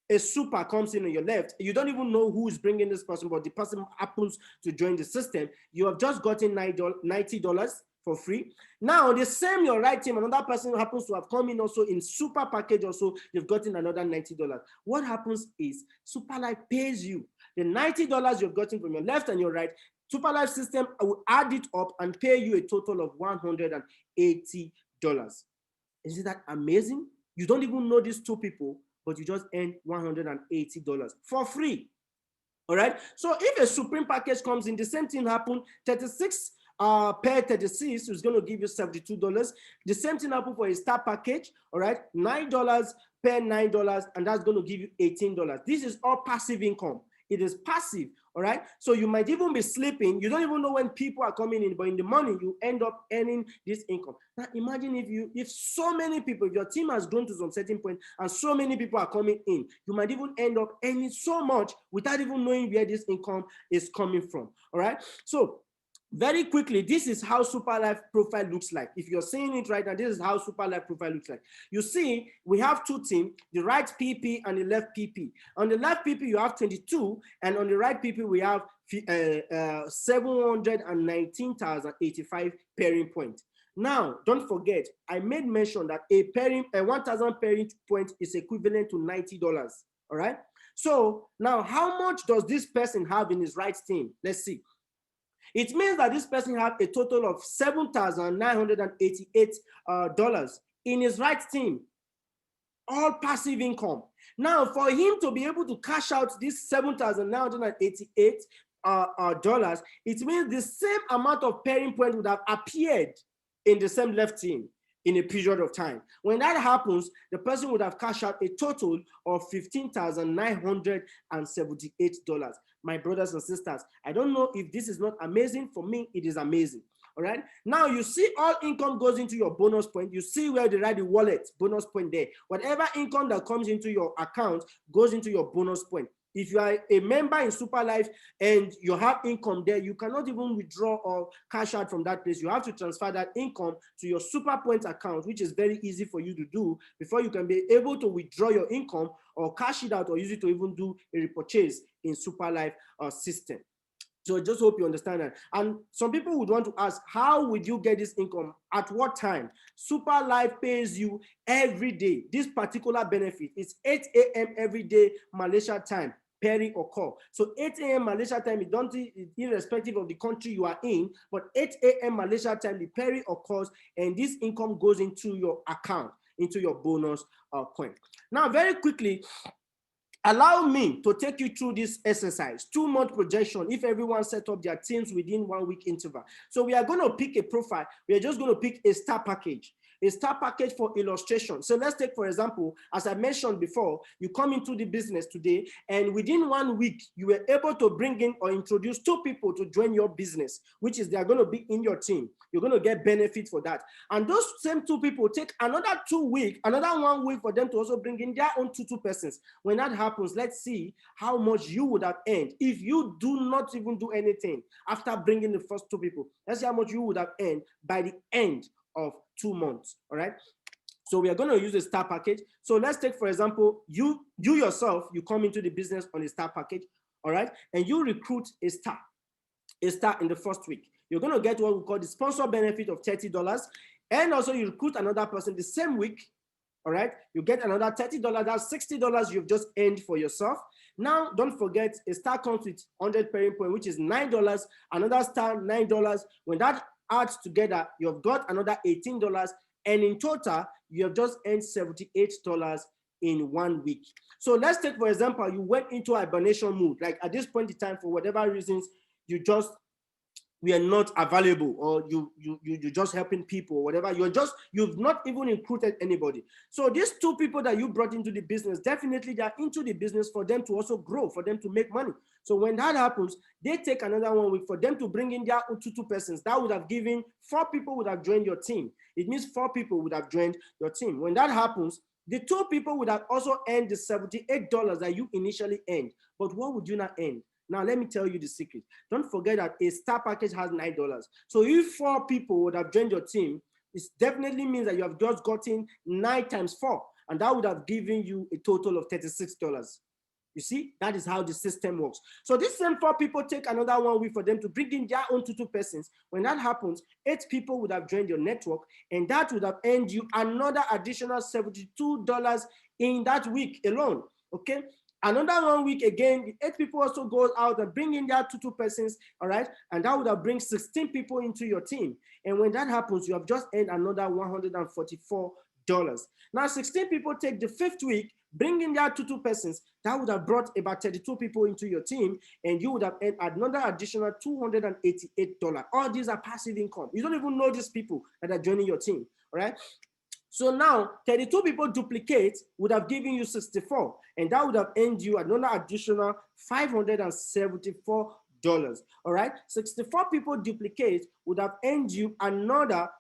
a Super comes in on your left. You don't even know who is bringing this person, but the person happens to join the system. You have just gotten $90 for free. Now, the same your right team, another person happens to have come in also in Super package also, you've gotten another $90. What happens is Superlife pays you the $90 you've gotten from your left and your right. Superlife system will add it up and pay you a total of $180. Isn't that amazing? You don't even know these two people, but you just earn $180 for free. All right. So if a Supreme package comes in, the same thing happens. 36 pair 36 is going to give you $72. The same thing happens for a Star package. All right, $9 per $9, and that's going to give you $18. This is all passive income. It is passive. All right. So you might even be sleeping. You don't even know when people are coming in, but in the morning you end up earning this income. Now imagine if so many people, if your team has grown to some certain point and so many people are coming in, you might even end up earning so much without even knowing where this income is coming from. All right. So very quickly, this is how Superlife profile looks like. If you're seeing it right now, this is how Superlife profile looks like. You see, we have two teams, the right PP and the left PP. On the left PP, you have 22, and on the right PP, we have 719,085 pairing points. Now, don't forget, I made mention that a 1,000 pairing point is equivalent to $90. All right. So now, how much does this person have in his right team? Let's see. It means that this person has a total of $7,988 in his right team, all passive income. Now, for him to be able to cash out this $7,988 dollars, it means the same amount of pairing point would have appeared in the same left team in a period of time. When that happens, the person would have cashed out a total of $15,978. My brothers and sisters, I don't know if this is not amazing. For me, it is amazing. All right. Now you see all income goes into your bonus point. You see where they write the wallet bonus point there. Whatever income that comes into your account goes into your bonus point. If you are a member in Superlife and you have income there, you cannot even withdraw or cash out from that place. You have to transfer that income to your SuperPoints account, which is very easy for you to do before you can be able to withdraw your income or cash it out or use it to even do a repurchase in Superlife system. So I just hope you understand that. And some people would want to ask, how would you get this income? At what time? Superlife pays you every day. This particular benefit is 8 a.m. every day, Malaysia time, peri or call. So 8 a.m. Malaysia time, it don't, irrespective of the country you are in, but 8 a.m. Malaysia time, the peri or calls, and this income goes into your account, into your bonus coin. Now, very quickly, allow me to take you through this exercise, 2-month projection, if everyone set up their teams within 1 week interval. So we are going to pick a profile. We are just going to pick a star package for illustration. So let's take, for example, as I mentioned before, you come into the business today, and within 1 week, you were able to bring in or introduce 2 people to join your business, which is they are going to be in your team. You're going to get benefit for that. And those same 2 people take another 2 weeks, another 1 week for them to also bring in their own 2 persons. When that happens, let's see how much you would have earned if you do not even do anything after bringing the first 2 people. Let's see how much you would have earned by the end of 2 months. All right. So we are going to use a star package. So let's take, for example, you yourself, you come into the business on a star package. All right. And you recruit a star in the first week. You're going to get what we call the sponsor benefit of $30. And also you recruit another person the same week. All right, you get another $30. That's $60 you've just earned for yourself. Now, don't forget, a star comes with 100 pairing point, which is $9. Another star, $9. When that adds together, you've got another $18. And in total, you have just earned $78 in 1 week. So let's take, for example, you went into hibernation mode. Like at this point in time, for whatever reasons, we are not available, or you're just helping people or whatever. You've not even recruited anybody. So these 2 people that you brought into the business, definitely they're into the business for them to also grow, for them to make money. So when that happens, they take another 1 week for them to bring in their own 2 persons. That would have given 4 people would have joined your team. It means 4 people would have joined your team. When that happens, the 2 people would have also earned the $78 that you initially earned. But what would you not earn? Now, let me tell you the secret. Don't forget that a star package has $9. So if 4 people would have joined your team, it definitely means that you have just gotten 9 times 4. And that would have given you a total of $36. You see, that is how the system works. So these same 4 people take another 1 week for them to bring in their own 2 persons. When that happens, 8 people would have joined your network, and that would have earned you another additional $72 in that week alone. Okay. Another 1 week again, the 8 people also goes out and bring in their 2 persons, all right? And that would have bring 16 people into your team. And when that happens, you have just earned another $144. Now, 16 people take the 5th week, bring in their 2 persons. That would have brought about 32 people into your team, and you would have earned another additional $288. All these are passive income. You don't even know these people that are joining your team, all right? So now 32 people duplicate would have given you 64, and that would have earned you another additional $574. All right, 64 people duplicate would have earned you another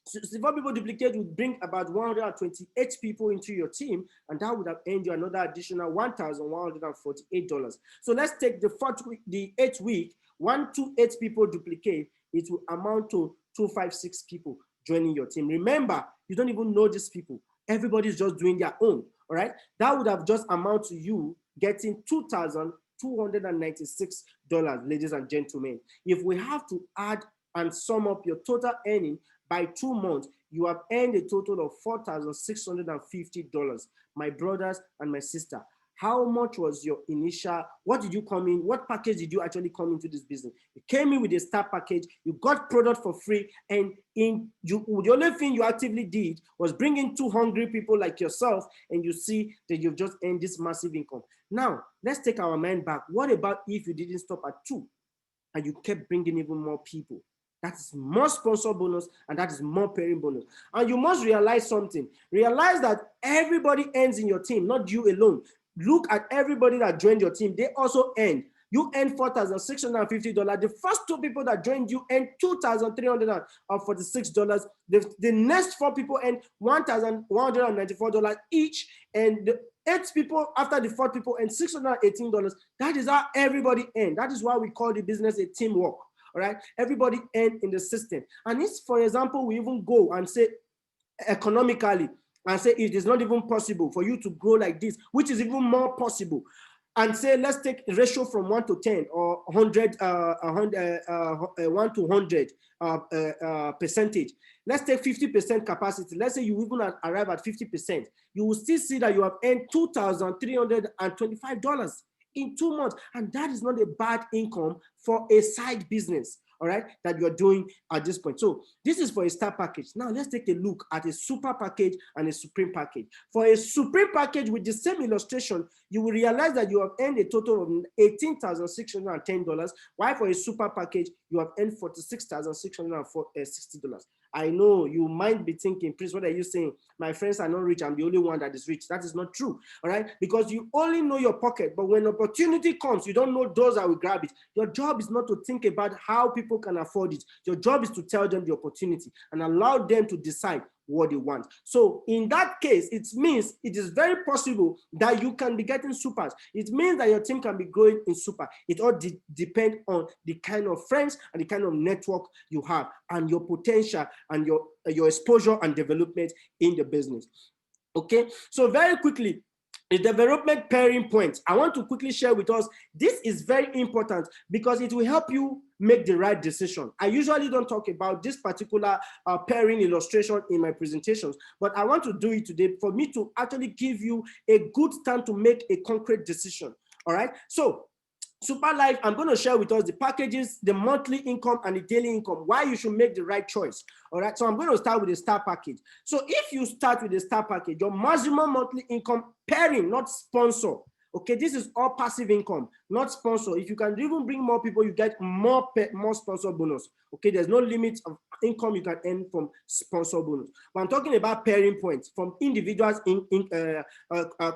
64 people duplicate would bring about 128 people into your team, and that would have earned you another additional $1,148. So let's take the 4th week, the 8th week, 128 people duplicate, it will amount to 256 people joining your team. Remember, you don't even know these people. Everybody's just doing their own, all right? That would have just amount to you getting $2,296, ladies and gentlemen. If we have to add and sum up your total earning by 2 months, you have earned a total of $4,650. My brothers and my sister, how much was your initial, what did you come in, what package did you actually come into this business? You came in with a start package, you got product for free, and the only thing you actively did was bring in 2 hungry people like yourself, and you see that you've just earned this massive income. Now, let's take our mind back. What about if you didn't stop at 2 and you kept bringing even more people? That is more sponsor bonus, and that is more pairing bonus. And you must realize something. Realize that everybody earns in your team, not you alone. Look at everybody that joined your team. They also earned. You earned $4,650. The first 2 people that joined you earned $2,346. The next 4 people earned $1,194 each. And the 8 people after the 4 people earned $618. That is how everybody earned. That is why we call the business a teamwork. All right, everybody earn in the system. And if, for example, we even go and say economically, and say it is not even possible for you to grow like this, which is even more possible. and say, let's take a ratio from 1 to 10 or 100, 1 to 100 percentage. Let's take 50% capacity. Let's say you even arrive at 50%. You will still see that you have earned $2,325 in 2 months. And that is not a bad income for a side business, all right, that you're doing at this point. So this is for a star package. Now let's take a look at a super package and a supreme package. For a supreme package with the same illustration, you will realize that you have earned a total of $18,610, while for a super package, you have earned $46,660. I know you might be thinking, Prince, what are you saying? My friends are not rich. I'm the only one that is rich. That is not true, all right? Because you only know your pocket, but when opportunity comes, you don't know those that will grab it. Your job is not to think about how people can afford it. Your job is to tell them the opportunity and allow them to decide what they want. So in that case, it means it is very possible that you can be getting supers. It means that your team can be growing in super. It all depends on the kind of friends and the kind of network you have and your potential and your exposure and development in the business. Okay, so very quickly, the development pairing point. I want to quickly share with us. This is very important because it will help you make the right decision. I usually don't talk about this particular pairing illustration in my presentations, but I want to do it today for me to actually give you a good time to make a concrete decision. All right. So Superlife, I'm going to share with us the packages, the monthly income and the daily income, why you should make the right choice. All right, so I'm going to start with the star package. So if you start with the star package, your maximum monthly income pairing, not sponsor. Okay, this is all passive income, not sponsor. If you can even bring more people, you get more sponsor bonus. Okay, there's no limit of income you can earn from sponsor bonus. But I'm talking about pairing points from individuals in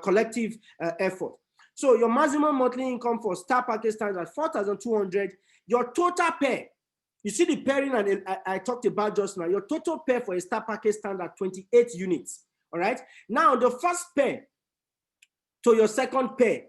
collective effort. So your maximum monthly income for star package stands at 4,200. Your total pair, you see the pairing and I talked about just now. Your total pair for a star package stands at 28 units. All right. Now the first pair to your second pair.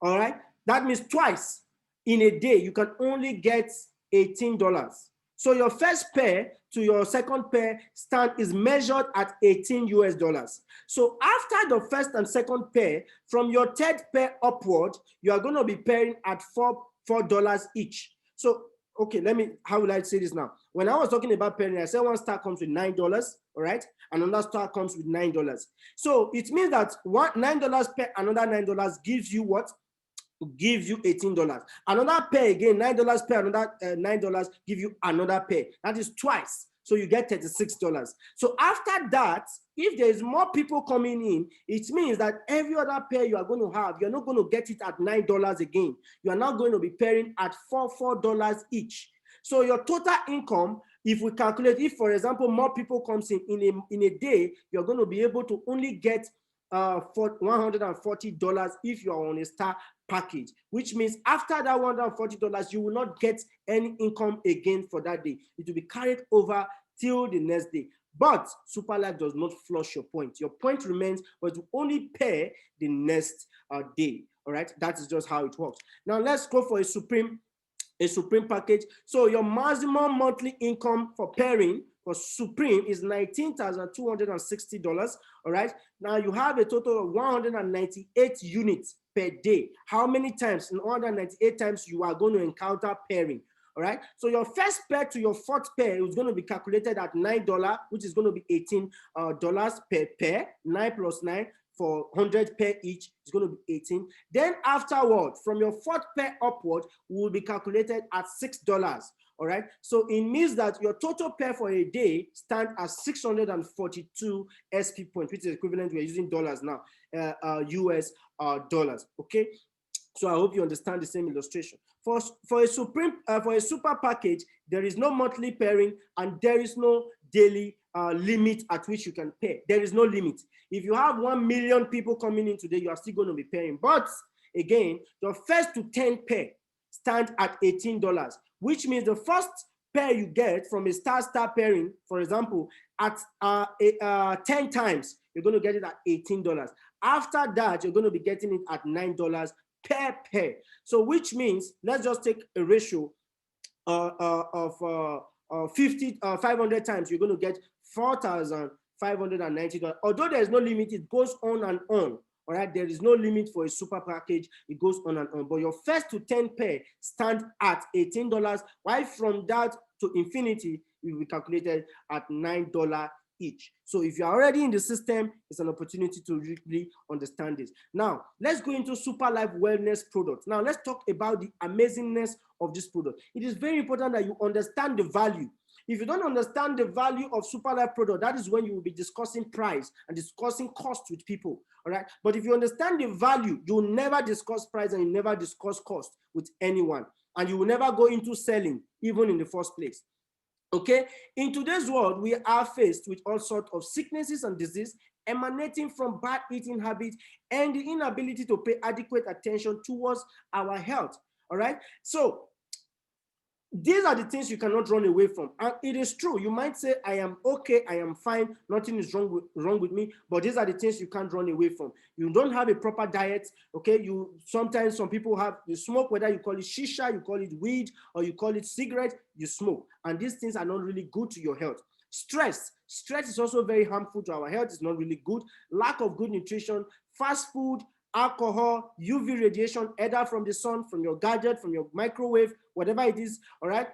All right. That means twice in a day you can only get $18. So your first pair to your second pair stand is measured at $18 US. So after the first and second pair, from your third pair upward, you are going to be pairing at $4 each. So, okay, how will I say this now? When I was talking about pairing, I said one star comes with $9, all right? And another star comes with $9. So it means that $9 per another $9 gives you what? Gives you $18. Another pair again, $9 per another $9 give you another pair. That is twice. So you get $36. So after that, if there is more people coming in, it means that every other pair you are going to have, you're not going to get it at $9 again. You are now going to be pairing at $4 each. So your total income, if we calculate, if for example more people comes in a day, you're going to be able to only get for $140 if you are on a star package, which means after that $140, you will not get any income again for that day. It will be carried over till the next day. But Superlife does not flush your point. Your point remains, but you only pay the next day. All right, that is just how it works. Now let's go for a supreme package. So your maximum monthly income for pairing for supreme is $19,260. All right. Now you have a total of 198 units per day. How many times? In 198 times you are going to encounter pairing. All right. So your first pair to your fourth pair is going to be calculated at $9, which is going to be $18 per pair. 9 plus 9 for 100 pair each is going to be 18. Then afterward, from your fourth pair upward, will be calculated at $6. All right. So it means that your total pair for a day stands at 642 SP points, which is equivalent. We're using dollars now, US dollars. Okay. So I hope you understand the same illustration. For a super package, there is no monthly pairing and there is no daily limit at which you can pay. There is no limit. If you have 1 million people coming in today, you are still going to be paying. But again, your first to 10 pair stand at $18, which means the first pair you get from a star pairing, for example, at 10 times, you're going to get it at $18. After that, you're going to be getting it at $9 per pair. So which means, let's just take a ratio of 500 times, you're going to get $4,590. Although there's no limit, it goes on and on. All right, there is no limit for a super package. It goes on and on. But your first to 10 pair stand at $18, while from that to infinity, it will be calculated at $9 each. So if you're already in the system, it's an opportunity to really understand this. Now, let's go into Superlife wellness products. Now, let's talk about the amazingness of this product. It is very important that you understand the value. If you don't understand the value of Superlife product, that is when you will be discussing price and discussing cost with people. All right. But if you understand the value, you will never discuss price and you never discuss cost with anyone. And you will never go into selling, even in the first place. Okay. In today's world, we are faced with all sorts of sicknesses and disease emanating from bad eating habits and the inability to pay adequate attention towards our health. All right. So these are the things you cannot run away from. And it is true. You might say, I am okay, I am fine, nothing is wrong with me, but these are the things you can't run away from. You don't have a proper diet, okay? Sometimes some people you smoke, whether you call it shisha, you call it weed, or you call it cigarette, you smoke. And these things are not really good to your health. Stress is also very harmful to our health. It's not really good. Lack of good nutrition, fast food, alcohol, UV radiation, either from the sun, from your gadget, from your microwave, whatever it is, all right?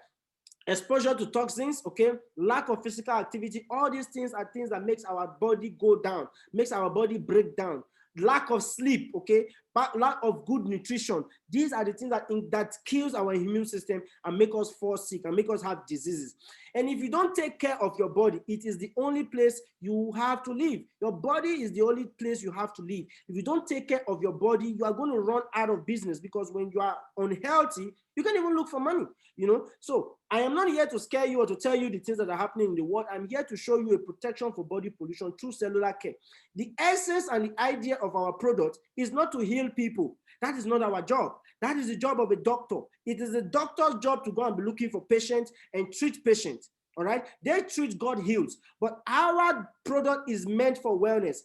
Exposure to toxins, okay? Lack of physical activity, all these things are things that makes our body go down, makes our body break down. Lack of sleep, okay? But lack of good nutrition. These are the things that kills our immune system and make us fall sick and make us have diseases. And if you don't take care of your body, it is the only place you have to live. Your body is the only place you have to live. If you don't take care of your body, you are going to run out of business, because when you are unhealthy, you can't even look for money, you know? So I am not here to scare you or to tell you the things that are happening in the world. I'm here to show you a protection for body pollution through cellular care. The essence and the idea of our product is not to heal people. That is not our job. That is the job of a doctor. It is the doctor's job to go and be looking for patients and treat patients. All right? They treat, God heals. But our product is meant for wellness.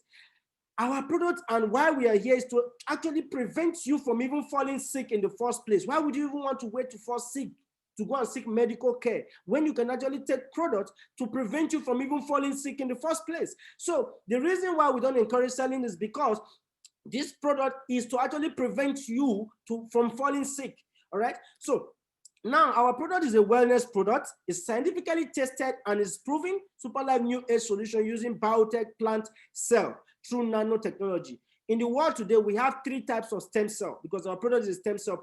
Our product and why we are here is to actually prevent you from even falling sick in the first place. Why would you even want to wait to fall sick, to go and seek medical care, when you can actually take products to prevent you from even falling sick in the first place? So the reason why we don't encourage selling is because this product is to actually prevent you from falling sick. All right. So now our product is a wellness product. It's scientifically tested and is proven Superlife new age solution using biotech plant cell through nanotechnology. In the world today, we have 3 types of stem cell, because our product is a stem cell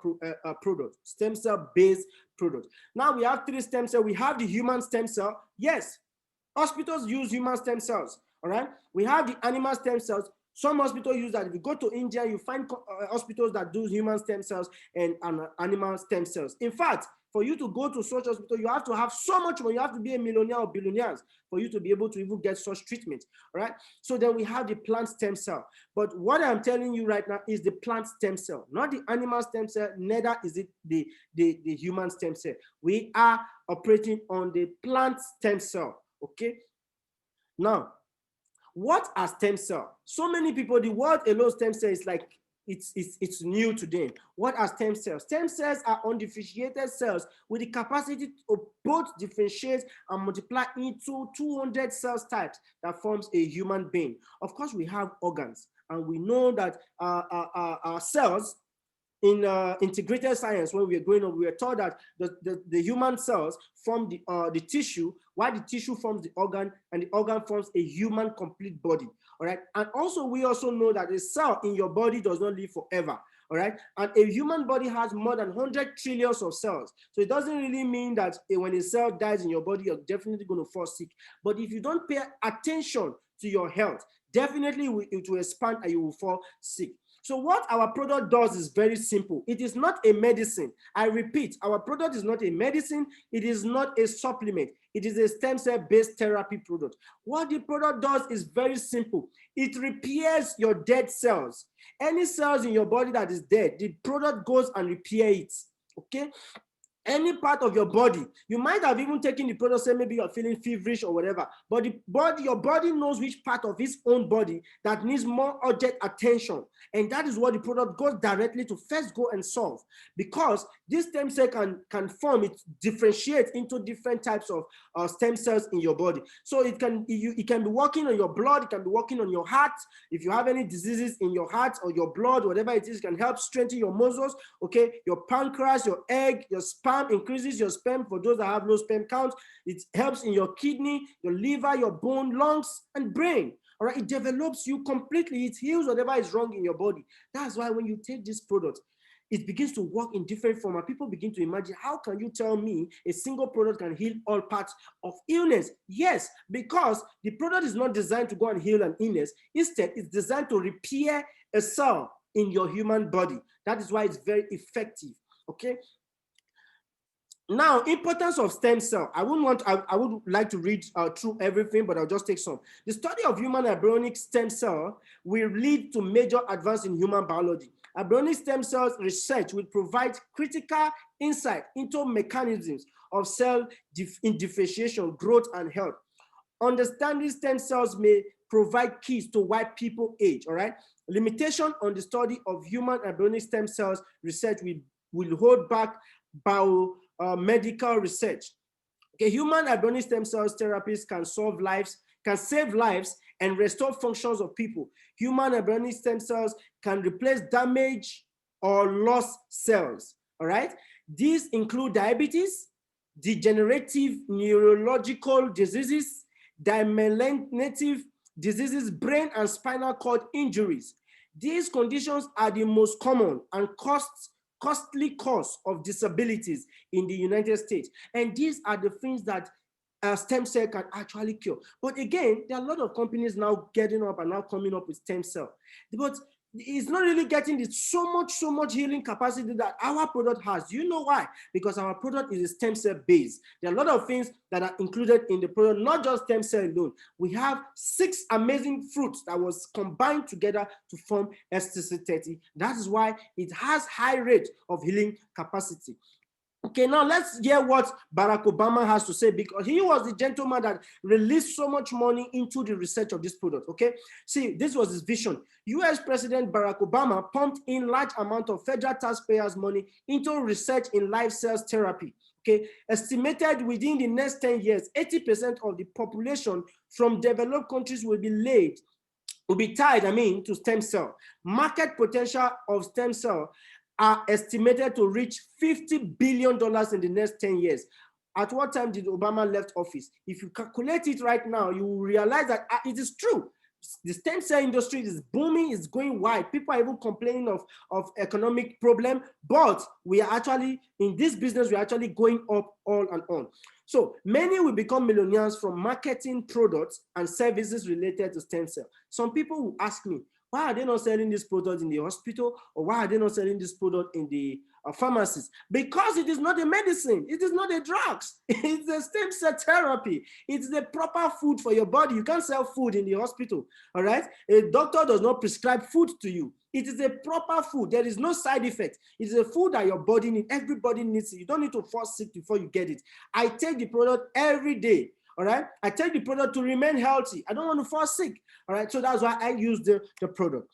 product, stem cell based product. Now we have 3 stem cell. We have the human stem cell. Yes, hospitals use human stem cells. All right. We have the animal stem cells. Some hospitals use that. If you go to India, you find hospitals that do human stem cells and animal stem cells. In fact, for you to go to such hospital, you have to have so much money. You have to be a millionaire or billionaire for you to be able to even get such treatment. All right. So then we have the plant stem cell. But what I'm telling you right now is the plant stem cell, not the animal stem cell. Neither is it the human stem cell. We are operating on the plant stem cell. Okay. Now, what are stem cells? So many people, the word alone stem cell is like it's new to them. What are stem cells? Stem cells are undifferentiated cells with the capacity to both differentiate and multiply into 200 cell types that forms a human being. Of course, we have organs, and we know that our cells, in integrated science, when we were growing up, we were taught that the human cells form the tissue, while the tissue forms the organ, and the organ forms a human complete body. All right. And also, we also know that a cell in your body does not live forever. All right. And a human body has more than 100 trillions of cells. So it doesn't really mean that when a cell dies in your body, you're definitely going to fall sick. But if you don't pay attention to your health, definitely it will expand and you will fall sick. So what our product does is very simple. It is not a medicine. I repeat, our product is not a medicine. It is not a supplement. It is a stem cell based therapy product. What the product does is very simple. It repairs your dead cells. Any cells in your body that is dead, the product goes and repairs it. Okay? any part of your body. You might have even taken the product, say maybe you're feeling feverish or whatever, but your body knows which part of its own body that needs more urgent attention. And that is what the product goes directly to first go and solve. Because this stem cell can form, it differentiates into different types of stem cells in your body. So it can be working on your blood, it can be working on your heart. If you have any diseases in your heart or your blood, whatever it is, it can help strengthen your muscles, okay? Your pancreas, your egg, your sperm, increases your sperm for those that have low sperm count. It helps in your kidney, your liver, your bone, lungs, and brain. All right, it develops you completely. It heals whatever is wrong in your body. That's why when you take this product, it begins to work in different form, and people begin to imagine, how can you tell me a single product can heal all parts of illness? Yes, because the product is not designed to go and heal an illness. Instead, it's designed to repair a cell in your human body. That is why it's very effective. Okay. Now, importance of stem cell. I would like to read through everything, but I'll just take some. The study of human embryonic stem cell will lead to major advance in human biology. Embryonic stem cells research will provide critical insight into mechanisms of cell differentiation, growth, and health. Understanding stem cells may provide keys to why people age, all right? Limitation on the study of human embryonic stem cells research will hold back biomedical research. Okay, human embryonic stem cells therapies can save lives and restore functions of people. Human embryonic stem cells can replace damaged or lost cells, all right? These include diabetes, degenerative neurological diseases, demyelinative diseases, brain and spinal cord injuries. These conditions are the most common and costly cause of disabilities in the United States. And these are the things that stem cell can actually cure. But again, there are a lot of companies now getting up and now coming up with stem cell. But it's not really getting so much healing capacity that our product has. Do you know why? Because our product is a stem cell based. There are a lot of things that are included in the product, not just stem cell alone. We have 6 amazing fruits that was combined together to form STC30. That is why it has high rate of healing capacity. Okay, now let's hear what Barack Obama has to say, because he was the gentleman that released so much money into the research of this product, okay? See, this was his vision. US President Barack Obama pumped in large amount of federal taxpayers' money into research in live cells therapy, okay? Estimated within the next 10 years, 80% of the population from developed countries will be tied, to stem cell. Market potential of stem cell are estimated to reach $50 billion in the next 10 years. At what time did Obama left office? If you calculate it right now, you will realize that it is true. The stem cell industry is booming, it's going wide. People are even complaining of economic problem, but we are actually, in this business, we're actually going up all and on. So many will become millionaires from marketing products and services related to stem cell. Some people will ask me, why are they not selling this product in the hospital, or why are they not selling this product in the pharmacies? Because it is not a medicine. It is not a drugs. It's a stem cell therapy. It's the proper food for your body. You can't sell food in the hospital, all right? A doctor does not prescribe food to you. It is a proper food. There is no side effect. It is a food that your body needs. Everybody needs it. You don't need to fall sick before you get it. I take the product every day. All right, I take the product to remain healthy. I don't want to fall sick. All right, so that's why I use the product.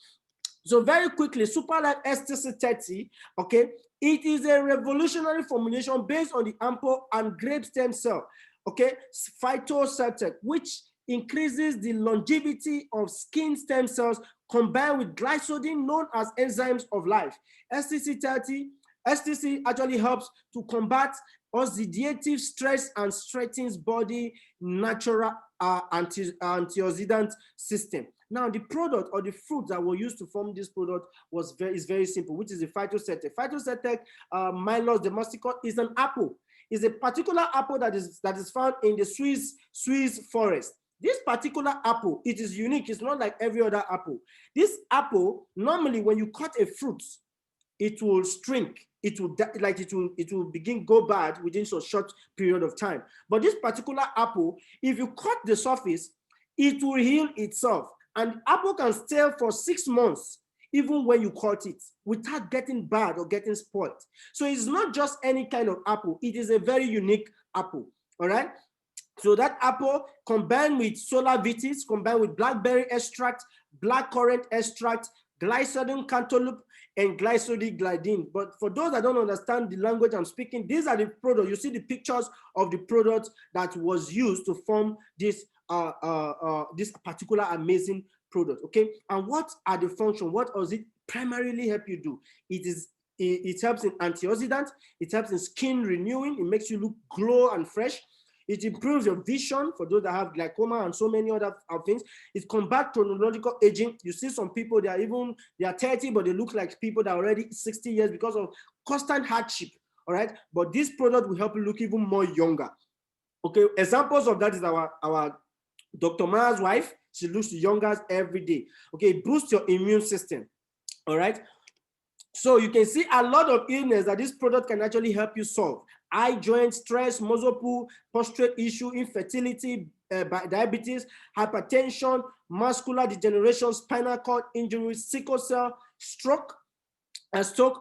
So very quickly, Superlife STC30, okay, it is a revolutionary formulation based on the ample and grape stem cell, okay, phytocentric, which increases the longevity of skin stem cells combined with glycoside, known as enzymes of life. STC actually helps to combat oxidative stress and strengthens body natural antioxidant system. Now, the product or the fruit that were used to form this product is very simple, which is the phytocentric. Phytocentric Milos domesticus is an apple. It's a particular apple that is found in the Swiss forest. This particular apple, it is unique. It's not like every other apple. This apple, normally when you cut a fruit, it will shrink. It will begin go bad within a short period of time. But this particular apple, if you cut the surface, it will heal itself. And apple can stay for 6 months even when you cut it, without getting bad or getting spoiled. So it's not just any kind of apple. It is a very unique apple, all right? So that apple combined with solar vitis, combined with blackberry extract, blackcurrant extract, glycoside cantaloupe, and glycoside. But for those that don't understand the language I'm speaking, these are the products. You see the pictures of the product that was used to form this this particular amazing product. Okay, and what are the functions? What does it primarily help you do? It helps in antioxidant. It helps in skin renewing. It makes you look glow and fresh. It improves your vision for those that have glaucoma and so many other things. It combats chronological aging. You see some people, they are 30, but they look like people that are already 60 years because of constant hardship, all right? But this product will help you look even more younger. Okay, examples of that is our Dr. Ma's wife. She looks younger every day. Okay, it boosts your immune system, all right? So you can see a lot of illness that this product can actually help you solve. Eye joint, stress, muscle pull, prostate issue, infertility, diabetes, hypertension, muscular degeneration, spinal cord injuries, sickle cell, stroke,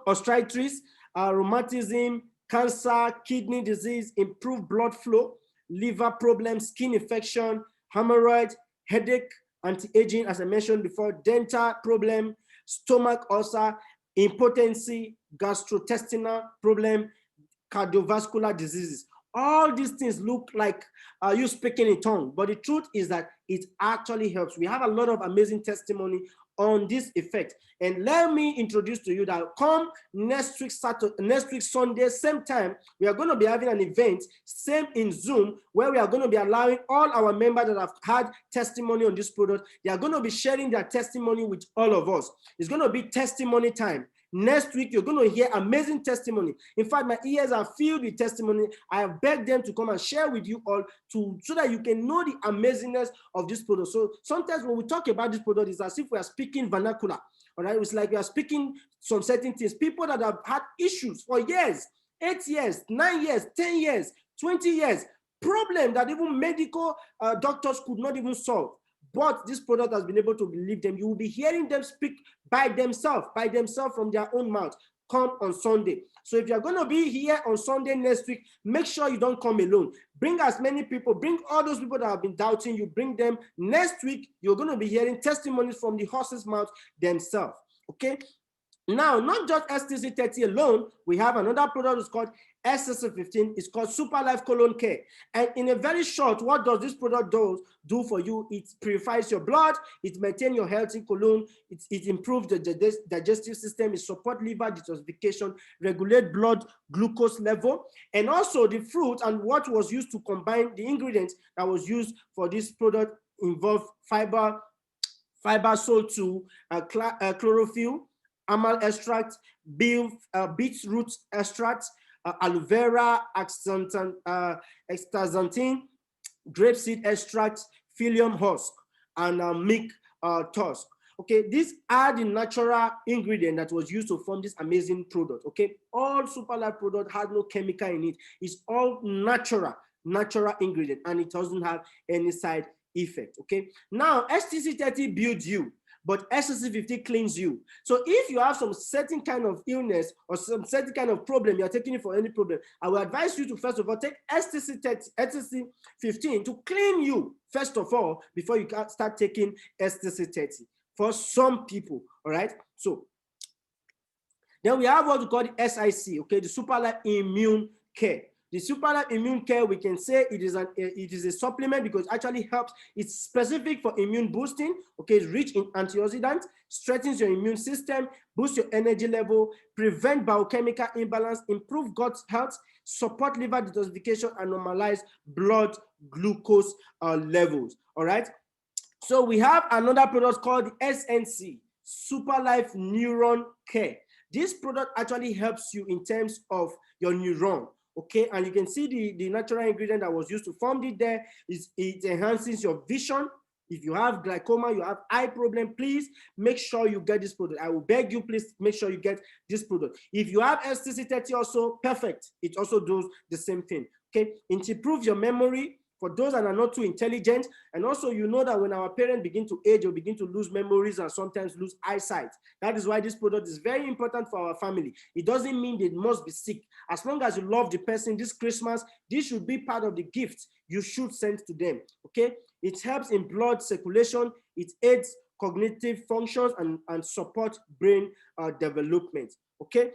arthritis, rheumatism, cancer, kidney disease, improved blood flow, liver problems, skin infection, hemorrhoid, headache, anti-aging, as I mentioned before, dental problem, stomach ulcer, impotency, gastrointestinal problem, cardiovascular diseases. All these things look like you speaking in tongue, but the truth is that it actually helps. We have a lot of amazing testimony on this effect. And let me introduce to you that come next week Sunday, same time, we are going to be having an event, same in Zoom, where we are going to be allowing all our members that have had testimony on this product, they are going to be sharing their testimony with all of us. It's going to be testimony time. Next week, you're going to hear amazing testimony. In fact, my ears are filled with testimony. I have begged them to come and share with you all so that you can know the amazingness of this product. So sometimes when we talk about this product, it's as if we are speaking vernacular. All right, it's like we are speaking some certain things. People that have had issues for years, 8 years, 9 years, 10 years, 20 years, problem that even medical doctors could not even solve. But this product has been able to relieve them. You will be hearing them speak by themselves from their own mouth. Come on Sunday. So if you're going to be here on Sunday next week, make sure you don't come alone. Bring as many people, bring all those people that have been doubting you, bring them. Next week, you're going to be hearing testimonies from the horse's mouth themselves. Okay? Now, not just STC30 alone, we have another product that's called STC15. It's called Superlife Colon Care. And in a very short, what does this product do for you? It purifies your blood, it maintains your healthy colon, it improves the digestive system, it supports liver detoxification, regulate blood glucose level, and also the fruit and what was used to combine the ingredients that was used for this product involve fiber soul2, chlorophyll, amal extract, beetroot extract, aloe vera, astaxanthin, grapeseed extract, psyllium husk, and milk tusk. Okay, these are the natural ingredient that was used to form this amazing product. Okay, all Superlife product has no chemical in it. It's all natural ingredient, and it doesn't have any side effect. Okay, now STC30 builds you, but STC50 cleans you. So if you have some certain kind of illness or some certain kind of problem, you're taking it for any problem, I will advise you to first of all take STC15 to clean you, first of all, before you can start taking STC30 for some people, all right? So then we have what we call the SIC, okay, the Superlife Immune Care. The Superlife Immune Care, we can say it is a supplement because it actually helps. It's specific for immune boosting. Okay, it's rich in antioxidants, strengthens your immune system, boosts your energy level, prevent biochemical imbalance, improve gut health, support liver detoxification, and normalize blood glucose levels. All right. So we have another product called the SNC, Superlife Neuron Care. This product actually helps you in terms of your neuron. Okay, and you can see the natural ingredient that was used to form it there. It enhances your vision. If you have glaucoma, you have eye problem, please make sure you get this product. I will beg you, please make sure you get this product. If you have STC30 also, perfect. It also does the same thing. Okay, it improves your memory, for those that are not too intelligent. And also, you know that when our parents begin to age or begin to lose memories and sometimes lose eyesight, that is why this product is very important for our family. It doesn't mean they must be sick. As long as you love the person this Christmas, this should be part of the gift you should send to them, okay? It helps in blood circulation, it aids cognitive functions and support brain development, okay?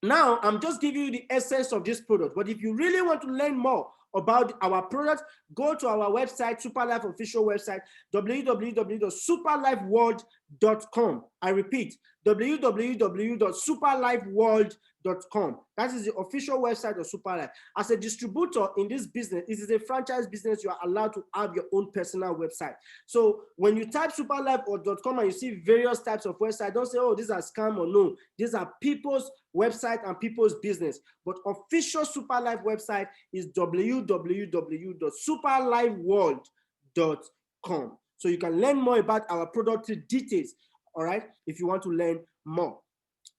Now, I'm just giving you the essence of this product, but if you really want to learn more about our product, go to our website, Superlife official website, www.superlifeworld.com. I repeat, www.superlifeworld.com. That is the official website of Superlife. As a distributor in this business, it is a franchise business. You are allowed to have your own personal website. So when you type superlifeworld.com and you see various types of websites, don't say, oh, these are scam or no. These are people's website and people's business. But official Superlife website is www.superlifeworld.com. So you can learn more about our product details, all right, if you want to learn more.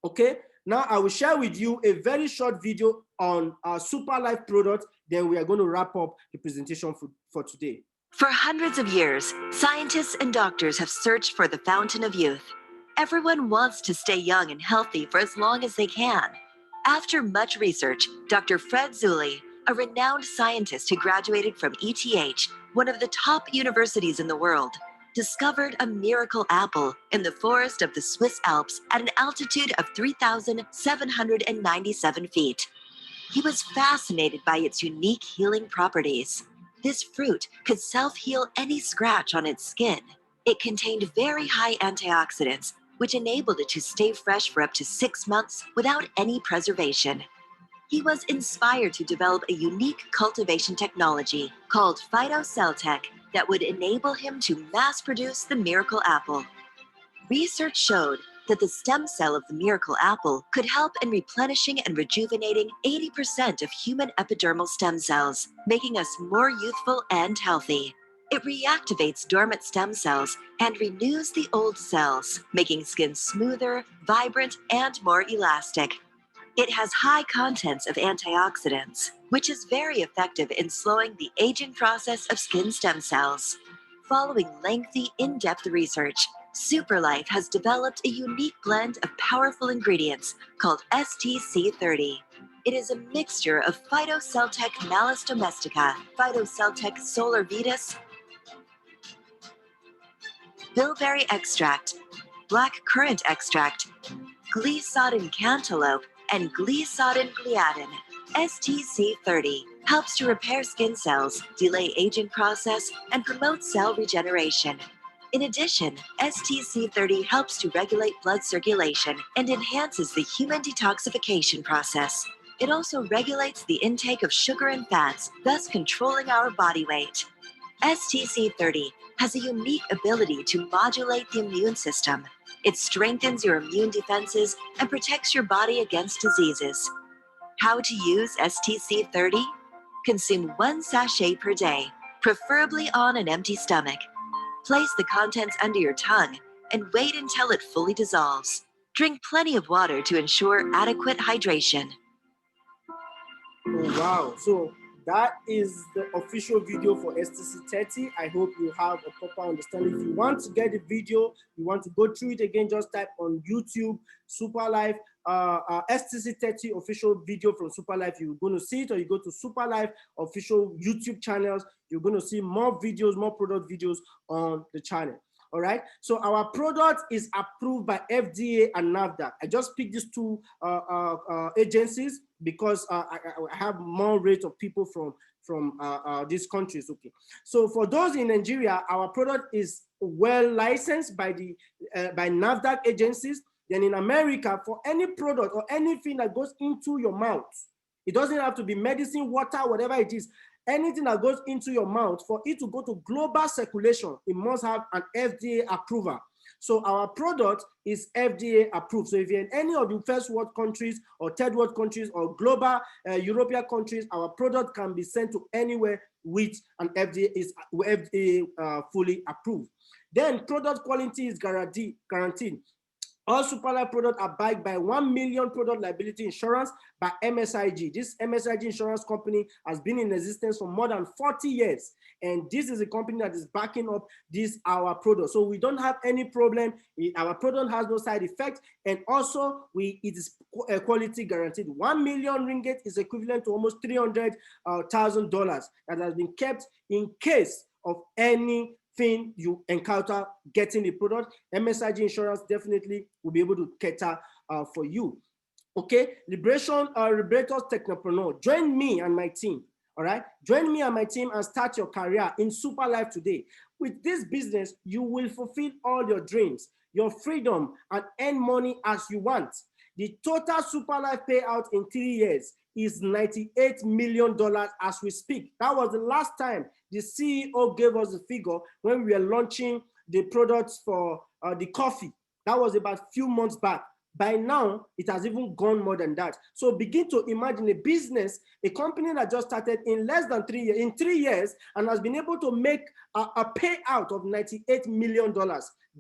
Okay, now I will share with you a very short video on our Superlife product. Then we are going to wrap up the presentation for today. For hundreds of years, scientists and doctors have searched for the fountain of youth. Everyone wants to stay young and healthy for as long as they can. After much research, Dr. Fred Zulli, a renowned scientist who graduated from ETH, one of the top universities in the world, discovered a miracle apple in the forest of the Swiss Alps at an altitude of 3,797 feet. He was fascinated by its unique healing properties. This fruit could self-heal any scratch on its skin. It contained very high antioxidants, which enabled it to stay fresh for up to 6 months without any preservation. He was inspired to develop a unique cultivation technology called phytocell that would enable him to mass-produce the miracle apple. Research showed that the stem cell of the miracle apple could help in replenishing and rejuvenating 80% of human epidermal stem cells, making us more youthful and healthy. It reactivates dormant stem cells and renews the old cells, making skin smoother, vibrant, and more elastic. It has high contents of antioxidants, which is very effective in slowing the aging process of skin stem cells. Following lengthy, in-depth research, Superlife has developed a unique blend of powerful ingredients called STC30. It is a mixture of Phytocell Malus domestica, Phytocell solar vitis, bilberry extract, black currant extract, Glissadin cantaloupe, and Glissadin gliadin. STC30 helps to repair skin cells, delay aging process, and promote cell regeneration. In addition, STC30 helps to regulate blood circulation and enhances the human detoxification process. It also regulates the intake of sugar and fats, thus controlling our body weight. STC30 has a unique ability to modulate the immune system. It strengthens your immune defenses and protects your body against diseases. How to use STC30? Consume 1 sachet per day, preferably on an empty stomach. Place the contents under your tongue and wait until it fully dissolves. Drink plenty of water to ensure adequate hydration. Oh, wow. So that is the official video for STC30. I hope you have a proper understanding. If you want to get the video, you want to go through it again, just type on YouTube, Superlife, STC30 official video from Superlife. You're going to see it, or you go to Superlife official YouTube channels. You're going to see more videos, more product videos on the channel. All right. So our product is approved by FDA and NAFDAC. I just picked these two agencies because I have more rate of people from these countries. Okay. So for those in Nigeria, our product is well licensed by the by NAFDAC agencies. Then in America, for any product or anything that goes into your mouth, it doesn't have to be medicine, water, whatever it is. Anything that goes into your mouth, for it to go to global circulation, it must have an FDA approval. So our product is FDA approved. So if you're in any of the first world countries or third world countries or global European countries, our product can be sent to anywhere with an FDA fully approved. Then product quality is guaranteed. All Superlife products are backed by 1 million product liability insurance by MSIG. This MSIG insurance company has been in existence for more than 40 years. And this is a company that is backing up this our product. So we don't have any problem. Our product has no side effect. And also it is quality guaranteed. 1 million ringgit is equivalent to almost $300,000 that has been kept in case of anything you encounter getting the product. MSIG insurance definitely will be able to cater for you. Okay, Liberators Technopreneur, join me and my team. All right, join me and my team and start your career in Superlife today. With this business, you will fulfill all your dreams, your freedom, and earn money as you want. The total Superlife payout in 3 years is $98 million as we speak. That was the last time the CEO gave us the figure when we were launching the products for the coffee. That was about a few months back. By now, it has even gone more than that. So begin to imagine a business, a company that just started in less than 3 years, in 3 years, and has been able to make a payout of $98 million.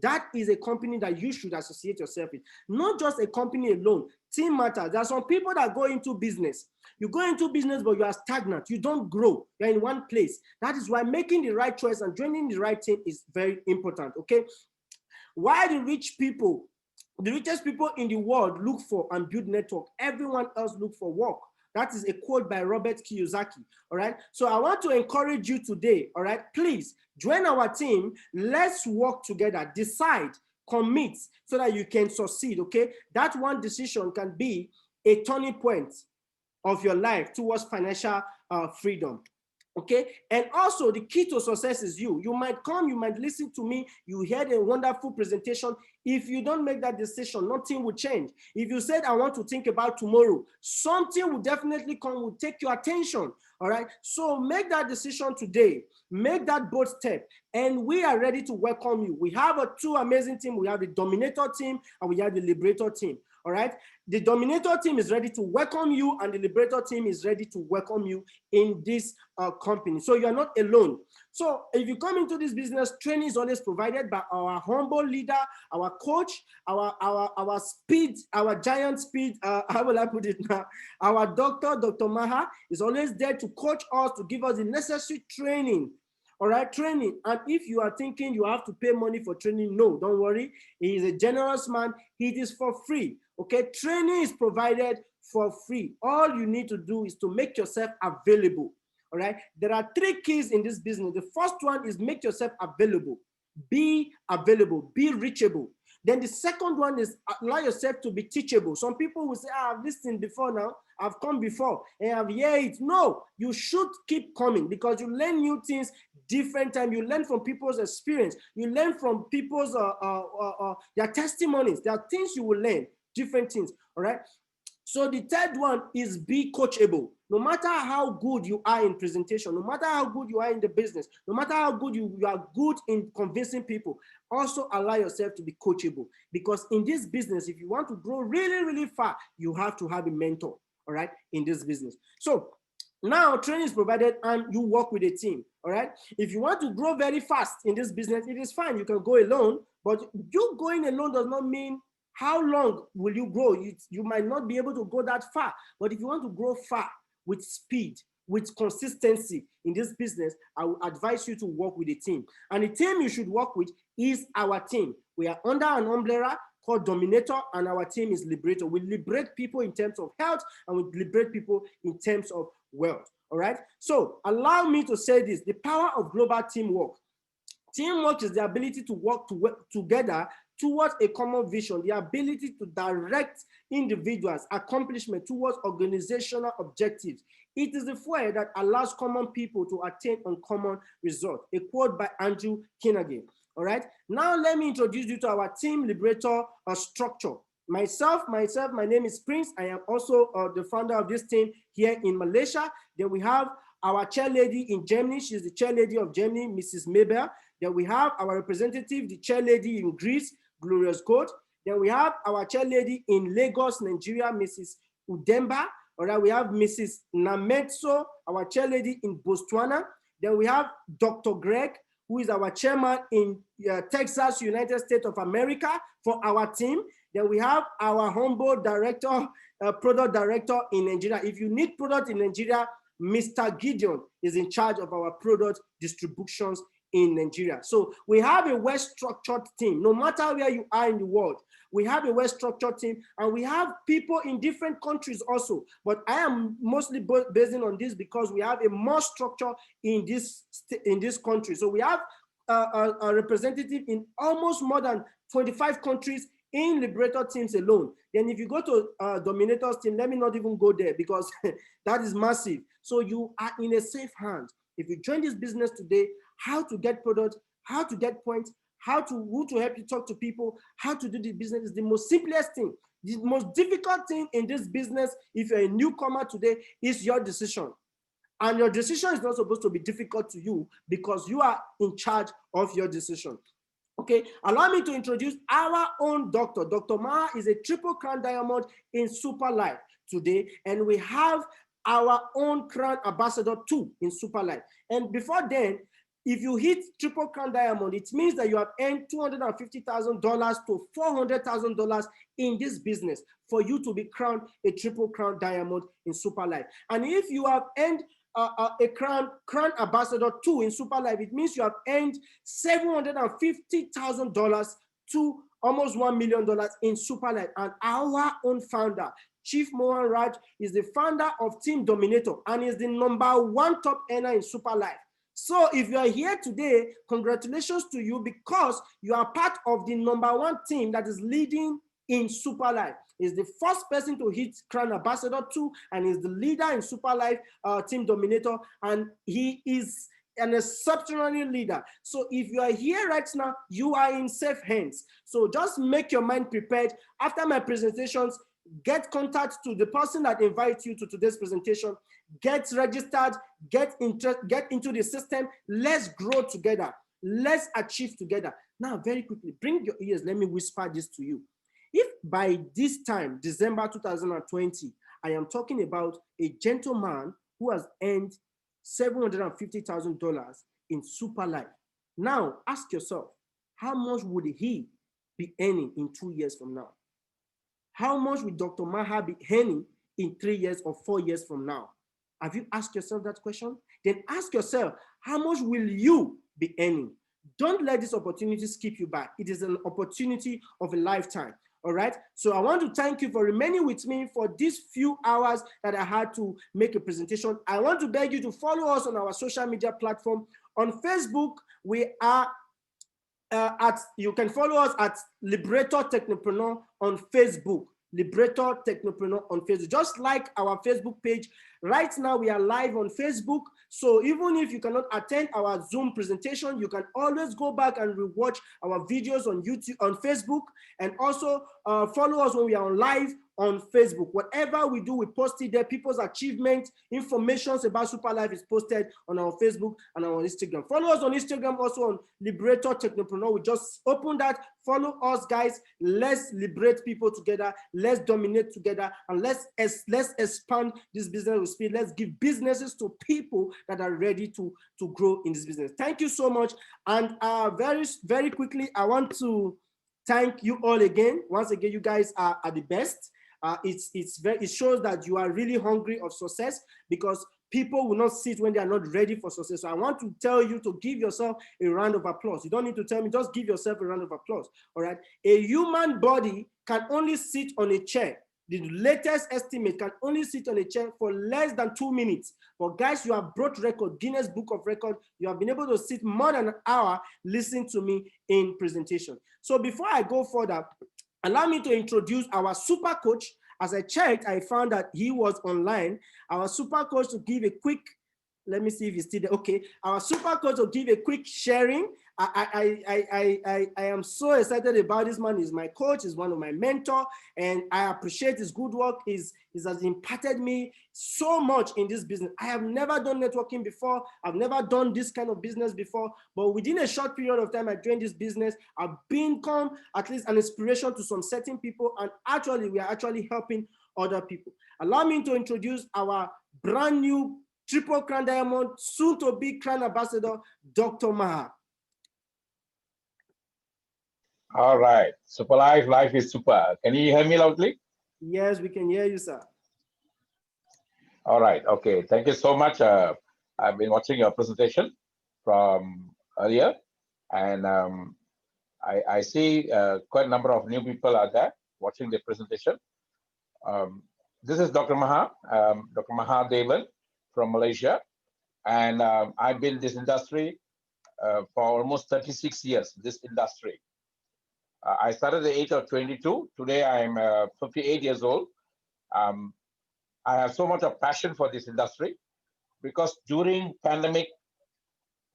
That is a company that you should associate yourself with. Not just a company alone. Team matters. There are some people that go into business. You go into business, but you are stagnant. You don't grow. You're in one place. That is why making the right choice and joining the right team is very important, okay? Why the richest people in the world look for and build network, everyone else look for work. That is a quote by Robert Kiyosaki. All right. So I want to encourage you today. All right. Please join our team. Let's work together. Decide, commit so that you can succeed. Okay. That one decision can be a turning point of your life towards financial freedom. Okay, and also the key to success is you. You might come, you might listen to me, you heard a wonderful presentation. If you don't make that decision, nothing will change. If you said, I want to think about tomorrow, something will definitely come, will take your attention. All right, so make that decision today, make that bold step, and we are ready to welcome you. We have two amazing teams. We have the Dominator team and we have the Liberator team. All right, the Dominator team is ready to welcome you, and the Liberator team is ready to welcome you in this company. So you are not alone. So if you come into this business, training is always provided by our humble leader, our coach, our speed, our giant speed. How will I put it now? Our doctor, Dr. Maha, is always there to coach us, to give us the necessary training. All right, training. And if you are thinking you have to pay money for training, no, don't worry. He is a generous man. It is for free. Okay, training is provided for free. All you need to do is to make yourself available. All right, there are 3 keys in this business. The first one is make yourself available. Be available, be reachable. Then the second one is allow yourself to be teachable. Some people will say, I've listened before now, I've come before, and I've heard it. No, you should keep coming because you learn new things different time. You learn from people's experience. You learn from people's their testimonies. There are things you will learn, different things, all right? So the third one is be coachable. No matter how good you are in presentation, no matter how good you are in the business, no matter how good you are good in convincing people, also allow yourself to be coachable. Because in this business, if you want to grow really, really far, you have to have a mentor, all right, in this business. So now training is provided and you work with a team, all right? If you want to grow very fast in this business, it is fine. You can go alone, but you going alone does not mean how long will you grow? You might not be able to go that far, but if you want to grow far with speed, with consistency in this business, I would advise you to work with a team. And the team you should work with is our team. We are under an umbrella called Dominator, and our team is Liberator. We liberate people in terms of health, and we liberate people in terms of wealth. All right? So allow me to say this: the power of global teamwork. Teamwork is the ability to work together towards a common vision, the ability to direct individuals' accomplishment towards organizational objectives. It is the fuel that allows common people to attain uncommon results. A quote by Andrew Carnegie. All right. Now let me introduce you to our team Liberator structure. Myself, my name is Prince. I am also the founder of this team here in Malaysia. Then we have our chair lady in Germany. She's the chair lady of Germany, Mrs. Mabel. Then we have our representative, the chair lady in Greece, Glorious God. Then we have our chair lady in Lagos, Nigeria, Mrs. Udemba. All right, we have Mrs. Nametso, our chair lady in Botswana. Then we have Dr. Greg, who is our chairman in Texas, United States of America, for our team. Then we have our humble director, product director in Nigeria. If you need product in Nigeria, Mr. Gideon is in charge of our product distributions in Nigeria. So we have a well-structured team. No matter where you are in the world, we have a well-structured team, and we have people in different countries also. But I am mostly basing on this because we have a more structure in this country. So we have a representative in almost more than 25 countries in Liberator teams alone. Then if you go to Dominators team, let me not even go there because that is massive. So you are in a safe hand. If you join this business today, how to get product, how to get points, who to help you talk to people, how to do the business is the most simplest thing. The most difficult thing in this business, if you're a newcomer today, is your decision. And your decision is not supposed to be difficult to you because you are in charge of your decision. Okay, allow me to introduce our own doctor. Dr. Maha is a triple crown diamond in Superlife today, and we have our own crown ambassador too in Superlife. And before then, if you hit triple crown diamond, it means that you have earned $250,000 to $400,000 in this business for you to be crowned a triple crown diamond in Superlife. And if you have earned a crown ambassador too in Superlife, it means you have earned $750,000 to almost $1 million in Superlife. And our own founder, Chief Mohan Raj, is the founder of Team Dominator and is the #1 top earner in Superlife. So if you are here today, congratulations to you because you are part of the #1 team that is leading in Superlife. Is the first person to hit Crown Ambassador 2 and is the leader in Superlife Team Dominator, and he is an exceptional leader. So if you are here right now, you are in safe hands. So just make your mind prepared. After my presentations, get contact to the person that invites you to today's presentation, get registered, get into the system. Let's grow together. Let's achieve together. Now, very quickly, bring your ears. Let me whisper this to you. If by this time, December 2020, I am talking about a gentleman who has earned $750,000 in Superlife, now ask yourself, how much would he be earning in 2 years from now? How much will Dr. Maha be earning in 3 years or 4 years from now? Have you asked yourself that question? Then ask yourself, how much will you be earning? Don't let this opportunity skip you by. It is an opportunity of a lifetime. All right. So I want to thank you for remaining with me for these few hours that I had to make a presentation. I want to beg you to follow us on our social media platform. On Facebook, we are you can follow us at Liberator Technopreneur on Facebook. Liberator Technopreneur on Facebook. Just like our Facebook page. Right now, we are live on Facebook. So even if you cannot attend our Zoom presentation, you can always go back and rewatch our videos on YouTube, on Facebook, and also follow us when we are on live on Facebook. Whatever we do, we post it there. People's achievements, information about Superlife is posted on our Facebook and our Instagram. Follow us on Instagram, also on Liberator Technopreneur. We just open that. Follow us, guys. Let's liberate people together. Let's dominate together, and let's expand this business with speed. Let's give businesses to people that are ready to grow in this business. Thank you so much. And very quickly, I want to thank you all again. Once again, you guys are the best. It shows that you are really hungry of success, because people will not sit when they are not ready for success. So I want to tell you to give yourself a round of applause. You don't need to tell me, just give yourself a round of applause. All right. A human body can only sit on a chair. The latest estimate can only sit on a chair for less than 2 minutes. But guys, you have brought record, Guinness Book of Record. You have been able to sit more than an hour listening to me in presentation. So before I go further, allow me to introduce our super coach. As I checked, I found that he was online. Our super coach to give a quick, let me see if he's still there. Okay, our super coach will give a quick sharing. I am so excited about this man. He's my coach, he's one of my mentor, and I appreciate his good work. He has imparted me so much in this business. I have never done networking before. I've never done this kind of business before, but within a short period of time I joined this business, I've become at least an inspiration to some certain people, and actually we are actually helping other people. Allow me to introduce our brand new Triple Crown Diamond, soon to be Crown Ambassador, Dr. Maha. All right. Super life, life is super. Can you hear me loudly? Yes, we can hear you, sir. All right. Okay. Thank you so much. I've been watching your presentation from earlier, and I see quite a number of new people are there watching the presentation. Um, this is Dr. Dr. Maha Devan from Malaysia, and I've been in this industry for almost 36 years. This industry. I started at the age of 22. Today I'm 58 years old. Um, I have so much of passion for this industry because during pandemic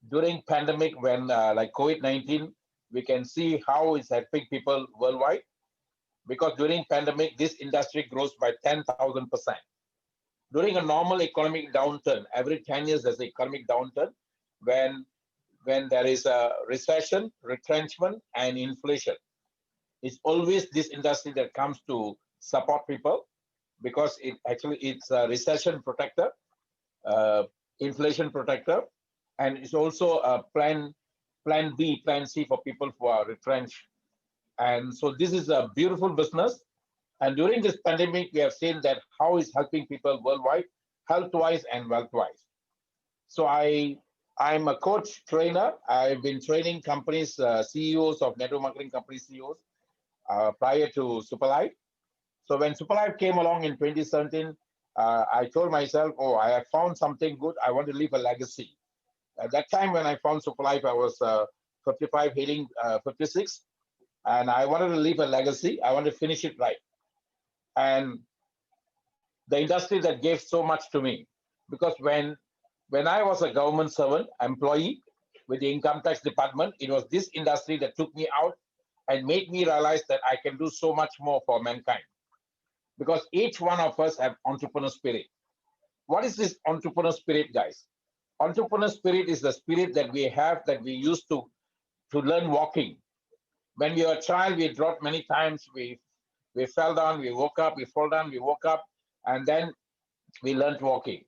when like COVID-19, we can see how it's helping people worldwide. Because during pandemic, this industry grows by 10,000%. During a normal economic downturn, every 10 years there's an economic downturn when when there is a recession, retrenchment, and inflation. It's always this industry that comes to support people because it's a recession protector, uh, inflation protector, and it's also a plan B, plan C for people who are retrenched. And so this is a beautiful business. And during this pandemic, we have seen that how it's helping people worldwide, health-wise and wealth-wise. So I'm a coach trainer. I've been training companies, CEOs of network marketing company CEOs prior to Superlife. So when Superlife came along in 2017, I told myself, oh, I have found something good. I want to leave a legacy. At that time when I found Superlife, I was 55, hitting 56, and I wanted to leave a legacy. I wanted to finish it right. And the industry that gave so much to me, because when I was a government servant, employee with the income tax department, it was this industry that took me out and made me realize that I can do so much more for mankind. Because each one of us have entrepreneur spirit. What is this entrepreneur spirit, guys? Entrepreneur spirit is the spirit that we have that we used to learn walking. When we were a child, we dropped many times. We fell down, we woke up, we fall down, we woke up, and then we learned walking.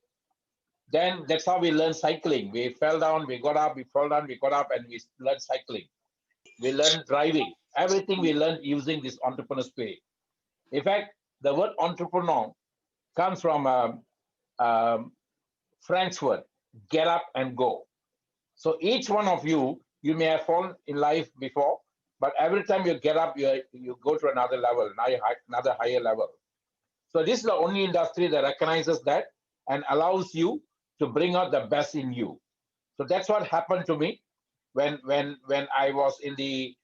Then that's how we learned cycling. We fell down, we got up, we fell down, we got up, and we learned cycling. We learned driving. Everything we learned using this entrepreneur spirit. In fact, the word entrepreneur comes from um, French word, get up and go. So each one of you may have fallen in life before, but every time you get up, you go to another level, another higher level. So this is the only industry that recognizes that and allows you to bring out the best in you. So that's what happened to me when I was in the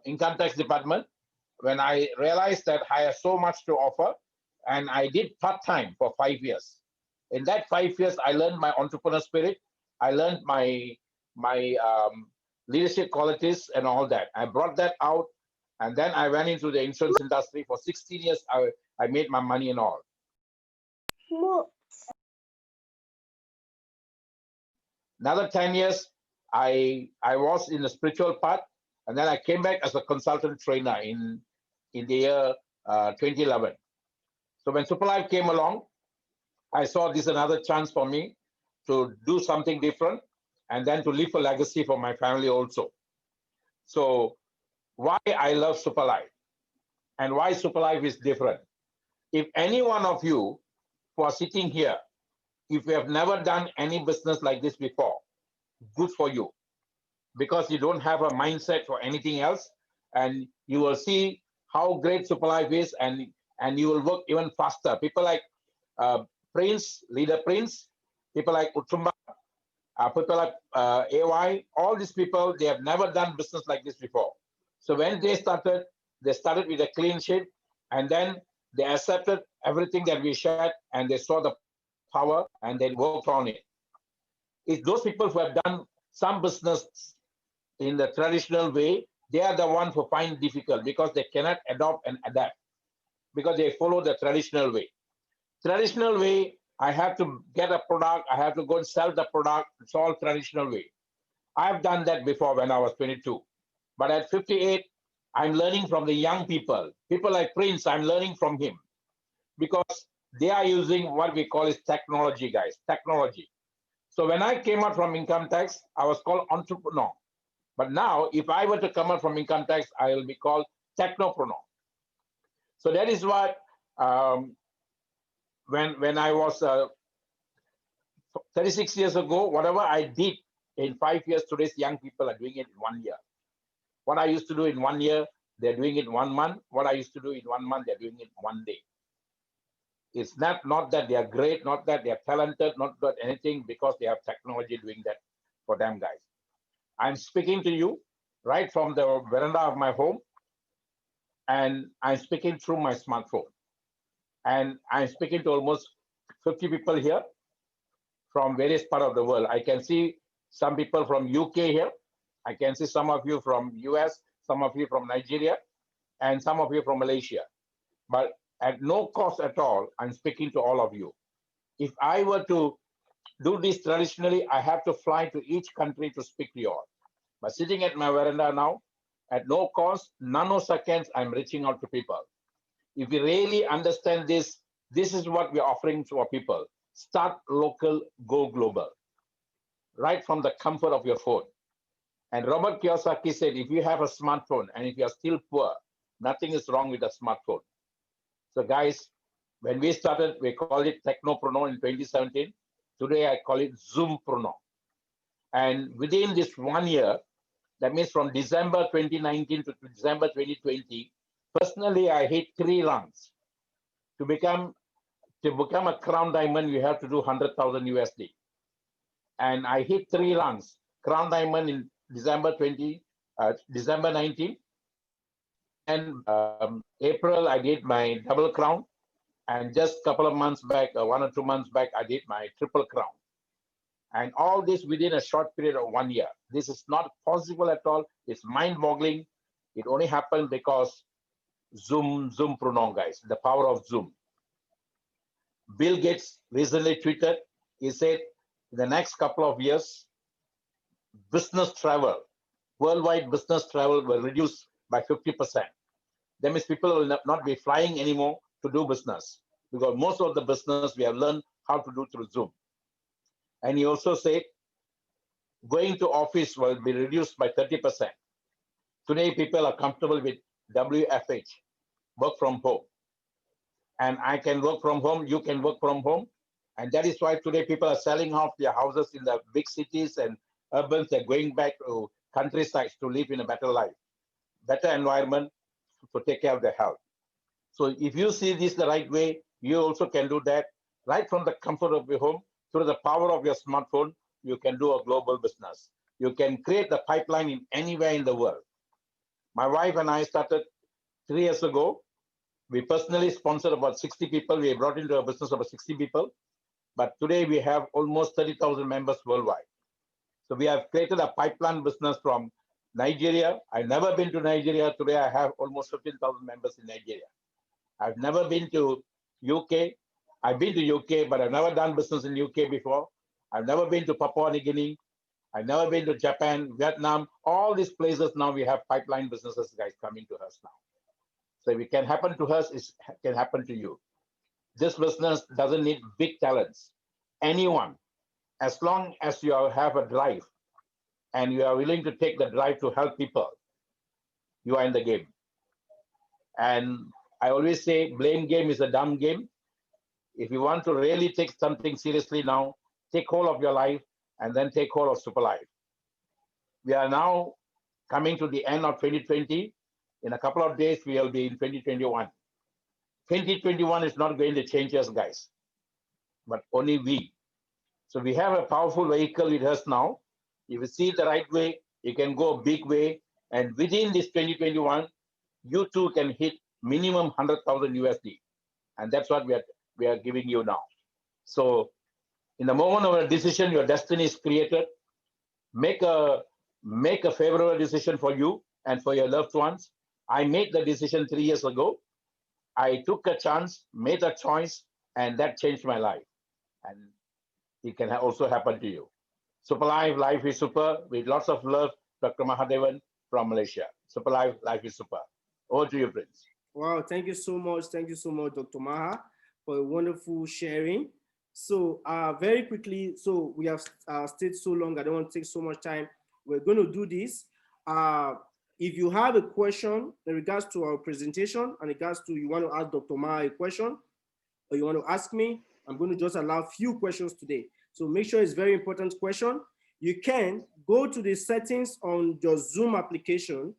income tax department. When I realized that I have so much to offer, and I did part time for 5 years. In that 5 years, I learned my entrepreneur spirit. I learned my leadership qualities and all that. I brought that out, and then I went into the insurance industry for 16 years. I made my money and all. Another 10 years, I was in the spiritual part, and then I came back as a consultant trainer in the year 2011. So when Superlife came along, I saw this another chance for me to do something different and then to leave a legacy for my family also. So why I love Superlife and why Superlife is different. If any one of you who are sitting here, if you have never done any business like this before, good for you, because you don't have a mindset for anything else, and you will see how great Superlife is, and you will work even faster. People like Prince, Leader Prince, people like Utumba, people like AY, all these people, they have never done business like this before. So when they started with a clean sheet, and then they accepted everything that we shared, and they saw the power, and they worked on it. It's those people who have done some business in the traditional way, they are the ones who find difficult because they cannot adopt and adapt because they follow the traditional way. Traditional way, I have to get a product, I have to go and sell the product. It's all traditional way. I've done that before when I was 22. But at 58, I'm learning from the young people. People like Prince, I'm learning from him because they are using what we call is technology, guys, technology. So when I came out from income tax, I was called entrepreneur. But now, if I were to come out from income tax, I will be called technopreneur. So that is what um, when I was 36 years ago, whatever I did in 5 years, today's young people are doing it in 1 year. What I used to do in 1 year, they're doing it 1 month. What I used to do in 1 month, they're doing it 1 day. It's not that they are great, not that they are talented, not that anything, because they have technology doing that for them, guys. I'm speaking to you right from the veranda of my home, and I'm speaking through my smartphone. And I'm speaking to almost 50 people here from various parts of the world. I can see some people from UK here. I can see some of you from US, some of you from Nigeria, and some of you from Malaysia. But at no cost at all, I'm speaking to all of you. If I were to do this traditionally, I have to fly to each country to speak to you all. But sitting at my veranda now, at no cost, nanoseconds, I'm reaching out to people. If you really understand this, this is what we're offering to our people. Start local, go global, right from the comfort of your phone. And Robert Kiyosaki said, if you have a smartphone and if you're still poor, nothing is wrong with a smartphone. So guys, when we started, we called it Technopreneur in 2017. Today, I call it Zoompreneur. And within this 1 year, that means from December 2019 to December 2020, personally, I hit 3 rungs. To become a crown diamond, you have to do 100,000 USD. And I hit 3 rungs. Crown diamond in December 19. Then April, I did my double crown. And just a couple of months back, 1 or 2 months back, I did my triple crown. And all this within a short period of 1 year. This is not possible at all. It's mind-boggling. It only happened because Zoompreneur, guys, the power of Zoom. Bill Gates recently tweeted, he said, in the next couple of years, business travel, worldwide business travel will reduce by 50%. That means people will not be flying anymore to do business, because most of the business we have learned how to do through Zoom. And he also said, going to office will be reduced by 30%. Today, people are comfortable with WFH, work from home. And I can work from home, you can work from home. And that is why today people are selling off their houses in the big cities and urbans. They're going back to countrysides to live in a better life, better environment to take care of their health. So if you see this the right way, you also can do that right from the comfort of your home. Through the power of your smartphone, you can do a global business. You can create the pipeline in anywhere in the world. My wife and I started 3 years ago. We personally sponsored about 60 people. We brought into a business about 60 people. But today we have almost 30,000 members worldwide. So we have created a pipeline business from Nigeria. I've never been to Nigeria. Today I have almost 15,000 members in Nigeria. I've never been to UK. I've been to UK, but I've never done business in UK before. I've never been to Papua New Guinea. I've never been to Japan, Vietnam. All these places now we have pipeline businesses, guys, coming to us now. So if it can happen to us, it can happen to you. This business doesn't need big talents. Anyone, as long as you have a drive and you are willing to take the drive to help people, you are in the game. And I always say blame game is a dumb game. If you want to really take something seriously now, take hold of your life and then take hold of Superlife. We are now coming to the end of 2020. In a couple of days, we will be in 2021. 2021 is not going to change us, guys, but only we. So we have a powerful vehicle with us now. If you see it the right way, you can go a big way. And within this 2021, you too can hit minimum 100,000 USD. And that's what we are giving you now. So in the moment of a decision, your destiny is created. Make a favorable decision for you and for your loved ones. I made the decision 3 years ago. I took a chance, made a choice, and that changed my life. And it can also happen to you. Superlife, life is super. With lots of love, Dr. Mahadevan from Malaysia. Superlife, life is super. Over to you, Prince. Wow, thank you so much. Thank you so much, Dr. Maha, for a wonderful sharing. So very quickly, so we have stayed so long. I don't want to take so much time. We're going to do this. if you have a question in regards to our presentation, in regards to you want to ask Dr. Ma a question, or you want to ask me, I'm going to just allow a few questions today. So make sure it's very important question. You can go to the settings on your Zoom application,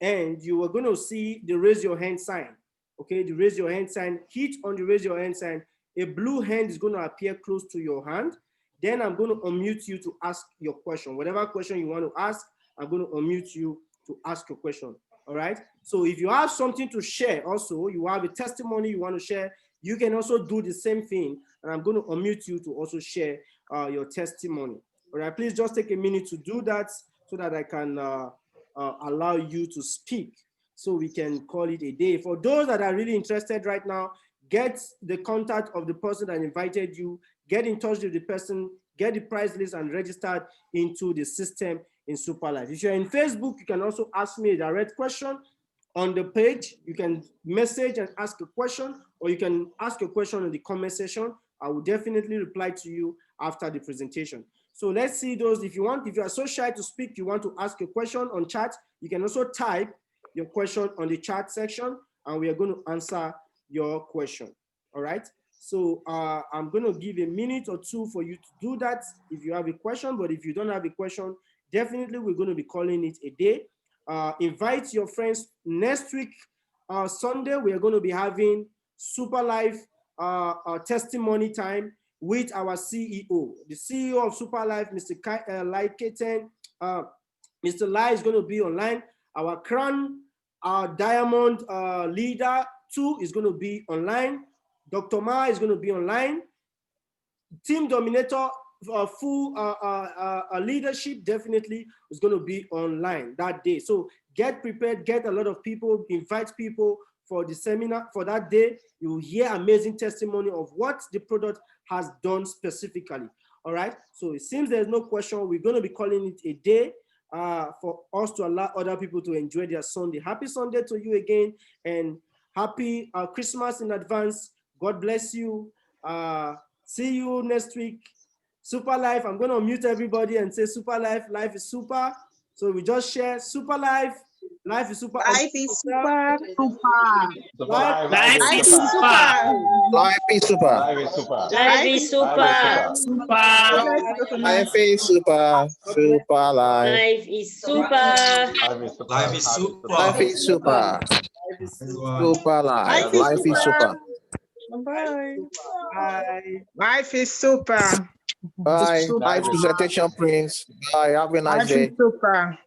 and you are going to see the raise your hand sign. Okay, the raise your hand sign, hit on the raise your hand sign. A blue hand is going to appear close to your hand. Then I'm going to unmute you to ask your question. Whatever question you want to ask, I'm going to unmute you to ask your question. All right. So if you have something to share, also, you have a testimony you want to share, you can also do the same thing. And I'm going to unmute you to also share your testimony. All right. Please just take a minute to do that so that I can allow you to speak, so we can call it a day. For those that are really interested right now, get the contact of the person that invited you, get in touch with the person, get the price list and registered into the system in Superlife. If you're in Facebook, you can also ask me a direct question on the page. You can message and ask a question, or you can ask a question in the comment section. I will definitely reply to you after the presentation. So let's see those. If you are so shy to speak, you want to ask a question on chat, you can also type your question on the chat section, and we are going to answer your question. All right. So I'm going to give a minute or two for you to do that if you have a question. But if you don't have a question, definitely we're going to be calling it a day. Invite your friends. Next week, Sunday, we are going to be having Superlife testimony time with our CEO. The CEO of Superlife, Mr. Laiketen, Mr. Lai is going to be online. Our Crown, our Diamond leader 2 is going to be online. Dr. Ma is going to be online. Team Dominator full leadership definitely is going to be online that day. So get prepared, get a lot of people, invite people for the seminar for that day. You will hear amazing testimony of what the product has done specifically. All right. So it seems there's no question. We're going to be calling it a day for us to allow other people to enjoy their Sunday. Happy Sunday to you again, and happy Christmas in advance. God bless you. See you next week. Superlife. I'm going to mute everybody and say Superlife. Life is super. So we just share Superlife. Life is super. Life is super. Life is super. Life is super. Life is super. Life is super. Life is super. Super life. Life is super. Life is super. Life is super. Life is super. Super life. Life is super. Bye. Bye. Life is super. Bye. Nice presentation, Prince. Bye. Have a nice Life day. is super.